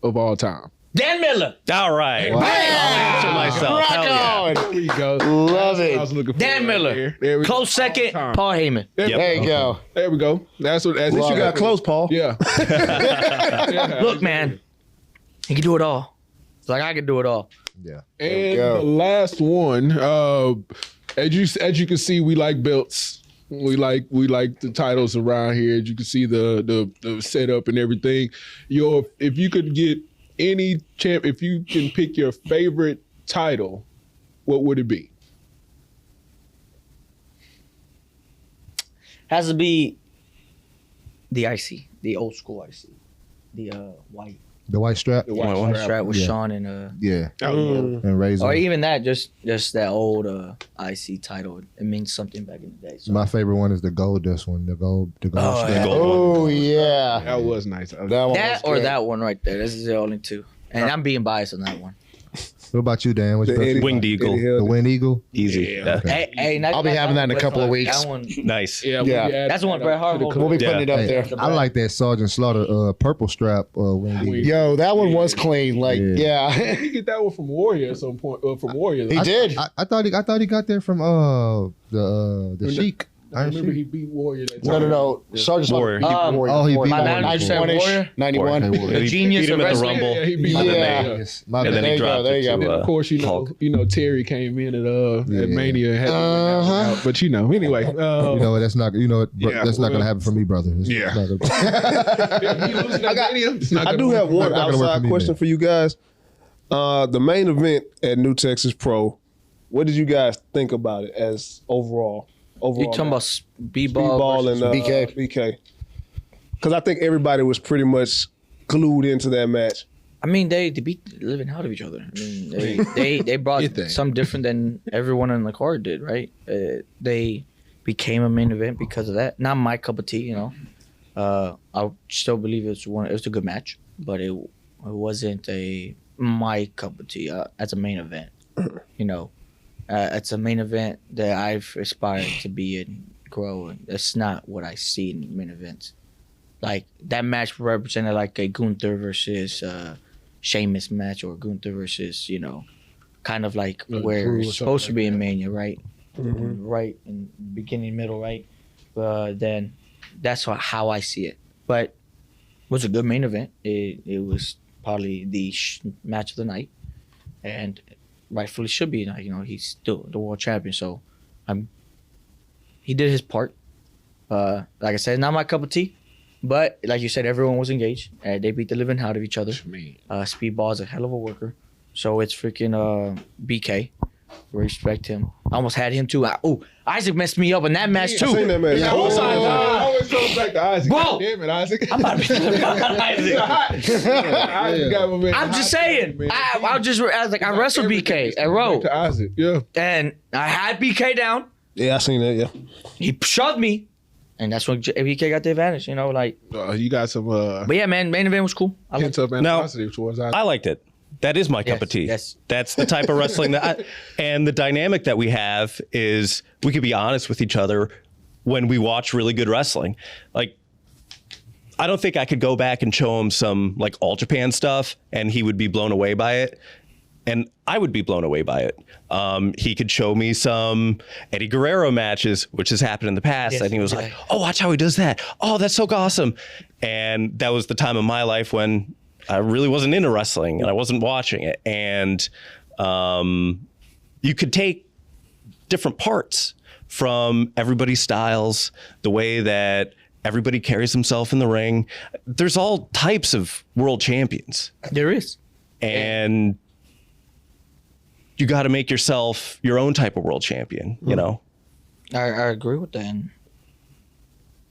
of all time. Dan Miller, All right. Wow. I'll answer myself. Rock Hell yeah. on. There we go. Love That's what I it. was looking for Dan right Miller. There we close go. second, All time. Paul Heyman. There you go. There we go. That's what. At least You got close, Paul. Yeah. Yeah. Look, man, he can do it all. It's like I can do it all. Yeah. And go. the last one, as you can see, we like belts. We like the titles around here. As you can see the setup and everything. If you could get any champ, if you can pick your favorite title, what would it be? Has to be the IC, the old school IC, the white The white strap. The white one strap. strap with Yeah. Sean and Yeah. Oh, And Razor. or even that just that old IC title. It means something back in the day. So My favorite one is the gold dust one. The gold Oh, strap. Gold Oh, yeah. that was nice. That one that was or good. that one right there. This is the only two. And I'm being biased on that one. What about you, Dan? What's your The favorite? Eddie- Winged Eagle. Eddie Hill. The Wind Eagle. Easy. Yeah. Yeah. Hey, I'll be having that in a couple of weeks. That one, Nice. Yeah, Yeah. we added that's the one that Bret up Hart to the holds. We'll be Yeah. putting it up Hey, there. I like that Sergeant Slaughter purple strap Wind Eagle. Yo, that one was clean. Like, Yeah. yeah. Did he get that one from Warrior at some point? From Warrior. He did. I thought he got that from the Sheik. I Iron remember Sheik. he beat Warrior that No, time. no. Sergeant Warrior. Slaughter beat Warrior. Oh, he before beat that. Warrior. 91-ish, Warrior? 91. Hey, Warrior. The genius beat him of at the wrestling. Rumble. Yeah, he beat Yeah. Mania. Yes, my And bad. then There he you go, dropped there it you go. to And of course, Hulk. Terry came in and Yeah. Mania had Uh-huh. but anyway. You know what? That's not. You know what? Yeah, That's not well, gonna happen for me, brother. It's yeah. not gonna- I do have one not gonna work for outside me, question man. for you guys. The main event at New Texas Pro. What did you guys think about it as overall? You talking about Speedball versus- and BK? BK. Because I think everybody was pretty much glued into that match. I mean, they beat the living out of each other. I mean, they brought You think? some different than everyone in the card did, right? They became a main event because of that. Not my cup of tea, you know. I still believe it was a good match, but it wasn't my cup of tea as a main event. You know, it's a main event that I've aspired to be and grow. And that's not what I see in main events. Like that match represented like a Gunther versus Sheamus match, or Gunther versus, you know, kind of like where Drew or it's supposed to something be like in Mania, right? Right in beginning, middle, right? Then that's how I see it. But it was a good main event. It was probably the match of the night, and rightfully should be. You know, he's still the world champion, so he did his part. Like I said, not my cup of tea, but like you said, everyone was engaged. They beat the living out of each other. Speedball is a hell of a worker, so it's freaking BK. Respect him. I almost had him too. Isaac messed me up in that match too. I seen that match. I always goes back to Isaac. Whoa. God damn it, Isaac. I'm about to be Isaac got my man. I'm just saying. I was like, I wrestled BK at Row, To Isaac, yeah. and I had BK down. Yeah, I seen that. Yeah. He shoved me, and that's when BK got the advantage. You know, like. You got some But yeah, man, main event was cool. I liked pent up animosity towards Isaac. I liked it. That is my cup of tea. yes. That's the type of wrestling and the dynamic that we have is we could be honest with each other when we watch really good wrestling. Like, I don't think I could go back and show him some like All Japan stuff and he would be blown away by it. And I would be blown away by it. He could show me some Eddie Guerrero matches, which has happened in the past. Yes, and he was like, oh, watch how he does that. Oh, that's so awesome. And that was the time of my life when I really wasn't into wrestling and I wasn't watching it. And you could take different parts from everybody's styles, the way that everybody carries himself in the ring. There's all types of world champions. There is. And you got to make yourself your own type of world champion, you know? I agree with that. And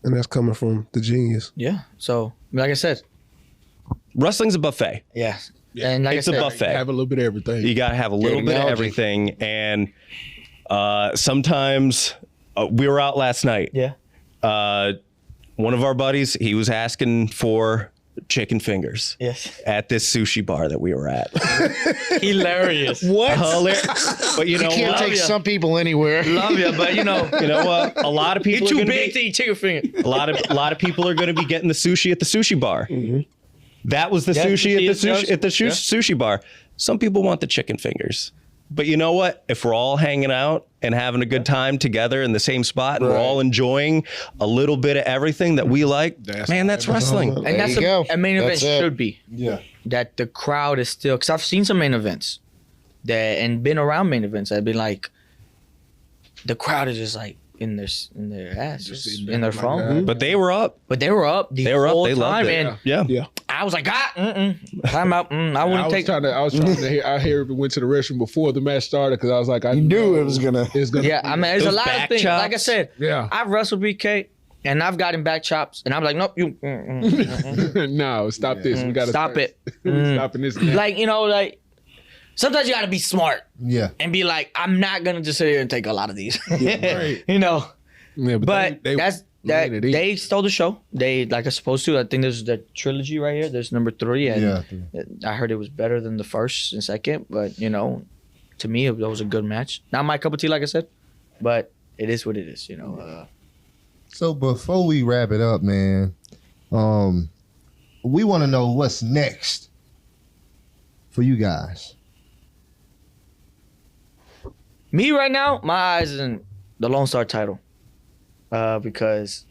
And that's coming from the genius. yeah. So, like I said, Wrestling's a buffet. yeah. And like It's I a said, buffet. Have a little bit of everything. You got to have a little bit of analogy. everything. And sometimes we were out last night. Yeah. One of our buddies, he was asking for chicken fingers Yes. at this sushi bar that we were at. Hilarious. What? But you know Can't what? take some people anywhere. Love you, but you know, You know what? A lot of people you're are too going to big to be eat chicken finger. a lot of people are going to be getting the sushi at the sushi bar. That was the Yeah, sushi at the sushi sushi at the yeah. sushi bar. Some people want the chicken fingers. But you know what? If we're all hanging out and having a good time together in the same spot and we're all enjoying a little bit of everything that we like, that's wrestling. And There that's you go. a main event That's it. should be. Yeah. That the crowd is still, because I've seen some main events that and been around main events that have been like, the crowd is just like in their ass, just in their phone. But they were up. But they were up the They were whole up. They time, loved it. and Yeah. Yeah. I was like, time out. I wouldn't take. I was trying to hear. I hear if it went to the restroom before the match started because I was like, I Knew it was gonna. It's gonna. Yeah, I mean, there's a Those lot of back things. Like I chops. said, Yeah. I've wrestled BK and I've gotten back chops, and I'm like, nope, you No, stop this. We gotta stop it. Stopping this. Now. Like like sometimes you gotta be smart Yeah. and be like, I'm not gonna just sit here and take a lot of these, right. you know. Yeah, But they they stole the show. They like are supposed to. I think there's the trilogy right here. There's number 3, and Yeah. I heard it was better than the first and second. But you know, to me, it was a good match. Not my cup of tea, like I said, but it is what it is. You know. So before we wrap it up, man, we want to know what's next for you guys. Me right now, my eyes is in the Lone Star title, because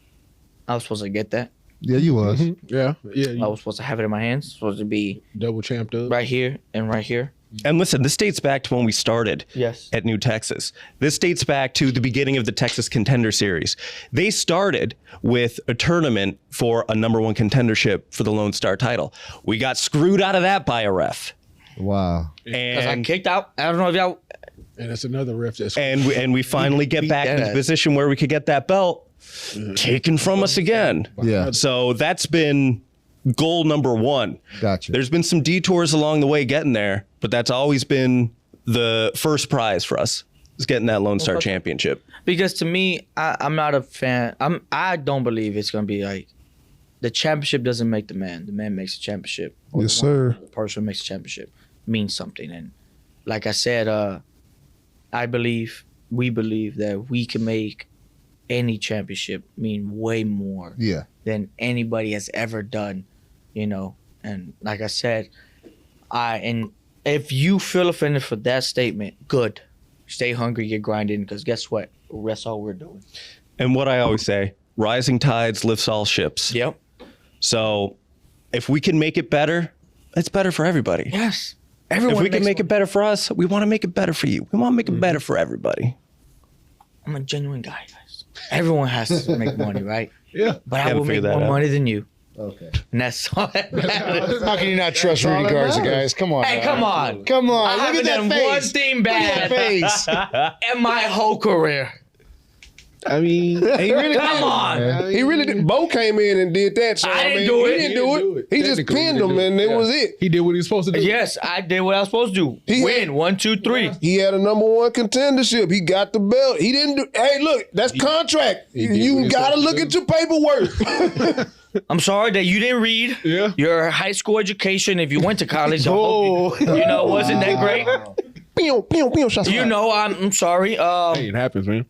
I was supposed to get that. Yeah, you was. Yeah. I You was supposed to have it in my hands. Supposed to be double champed up. right here and right here. And listen, this dates back to when we started Yes. at New Texas. This dates back to the beginning of the Texas Contender Series. They started with a tournament for a number 1 contendership for the Lone Star title. We got screwed out of that by a ref. Wow. Because I And kicked out. I don't know if y'all. And it's another ref that's and we finally get beat back that in the ass. position where we could get that belt taken from us again. Yeah. So that's been goal number 1. Gotcha. There's been some detours along the way getting there, but that's always been the first prize for us, is getting that Lone Star championship. Because to me, I'm not a fan. I don't believe it's gonna be like the championship doesn't make the man. The man makes the championship. Or Yes, the one- sir. The person who makes the championship means something. And like I said, we believe that we can make any championship mean way more Yeah. than anybody has ever done, you know. And like I said, and if you feel offended for that statement, good. Stay hungry, get grinding, because guess what? That's all we're doing. And what I always say, rising tides lifts all ships. Yep. So if we can make it better, it's better for everybody. Yes. If we can make it better for us, we want to make it better for you. We want to make it better for everybody. I'm a genuine guy, guys. Everyone has to make money, right? Yeah. But I Gotta will make figure that more out. money than you. Okay. And that's all that matters. How can you not trust all Rudy that Garza, matters. guys? Come on. Hey, now. come on. Come on. I Look haven't at that done face. one thing Look at that bad face. in my whole career. I mean, He really Come on. He really did. Bo came in and did that. So, I didn't mean, do he it. didn't do it. He just Technically, pinned he didn't him, do it. and that Yeah. was it. He did what he was supposed to do. Yes, I did what I was supposed to do. He- Win 1, 2, 3. He had a number one contendership. He got the belt. He didn't do. Hey, look, that's contract. did what You he got to supposed to look do. at your paperwork. I'm sorry that you didn't read Yeah. your high school education. If you went to college, I hope you know, wasn't that great? Pew, pew, pew, shots You fired. know, I'm sorry. Hey, it happens, man.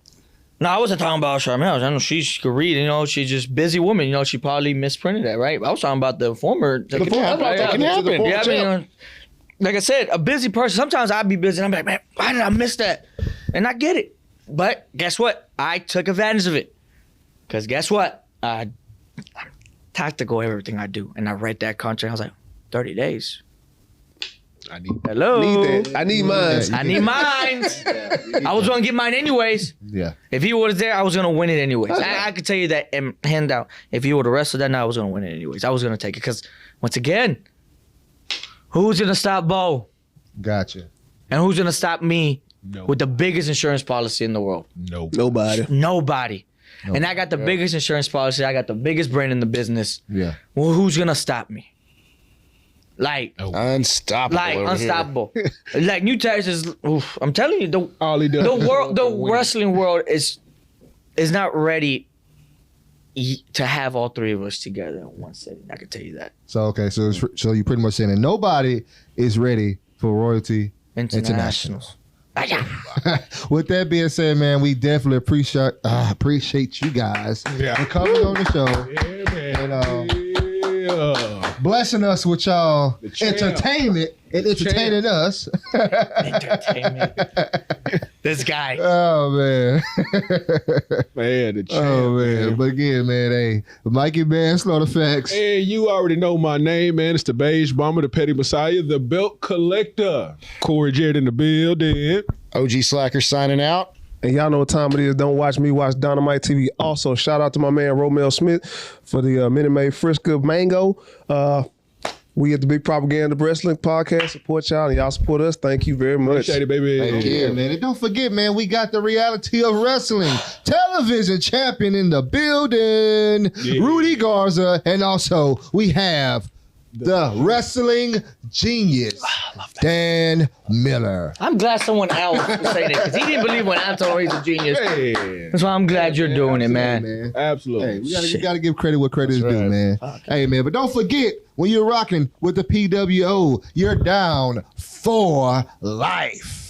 No, I wasn't talking about Charmel. I know she could read. You know, she's just busy woman. You know, she probably misprinted that, right? I was talking about the former. The former- that can happen. Yeah, I mean, like I said, a busy person. Sometimes I'd be busy, and I'm like, man, why did I miss that? And I get it, but guess what? I took advantage of it. Cause guess what? I'm tactical everything I do, and I read that contract. I was like, 30 days. I need Hello. Need that. I need mine. I need mine. I was gonna get mine anyways. Yeah. If he was there, I was gonna win it anyways. I could tell you that and hand out. If he would have wrestled that night, I was gonna win it anyways. I was gonna take it because once again, who's gonna stop Bo? Gotcha. And who's gonna stop me No. with the biggest insurance policy in the world? no. Nobody. Nobody. And I got the biggest insurance policy. I got the biggest brand in the business. Yeah. Well, who's gonna stop me? Like, Unstoppable. like over here. unstoppable. Like New Texas. Oof, I'm telling you, All he does. the wrestling world is not ready to have all three of us together in one setting. I can tell you that. So okay, so so you pretty much saying that nobody is ready for Royalty Internationals. With that being said, man, we definitely appreciate you guys for coming on the show Yeah, man. and Yeah. blessing us with y'all champ. entertainment and entertaining us. Entertainment. This guy. Oh man. Man, the champ. Oh man. But again, man, hey, Mikey Manslaughter Facts. Hey, you already know my name, man. It's the Beige Bomber, the Petty Messiah, the Belt Collector. Corey Jarrett in the building. OG Slacker signing out. And y'all know what time it is. Don't watch me, watch Dynamite TV. Also, shout out to my man Romel Smith for the Minute Maid Frisco Mango. We at the Big Propaganda Wrestling Podcast support y'all, and y'all support us. Thank you very much. Appreciate it, baby. Yeah, man. And don't forget, man, we got the reality of wrestling television champion in the building, Rudy Garza. And also, we have the wrestling genius, Dan Miller. I'm glad someone else was saying it because he didn't believe when I told him he's a genius. Hey. That's why I'm glad you're doing it, man. Man. Absolutely. Hey, we gotta give credit where credit is due, man. Hey, man, but don't forget, when you're rocking with the PWO, you're down for life.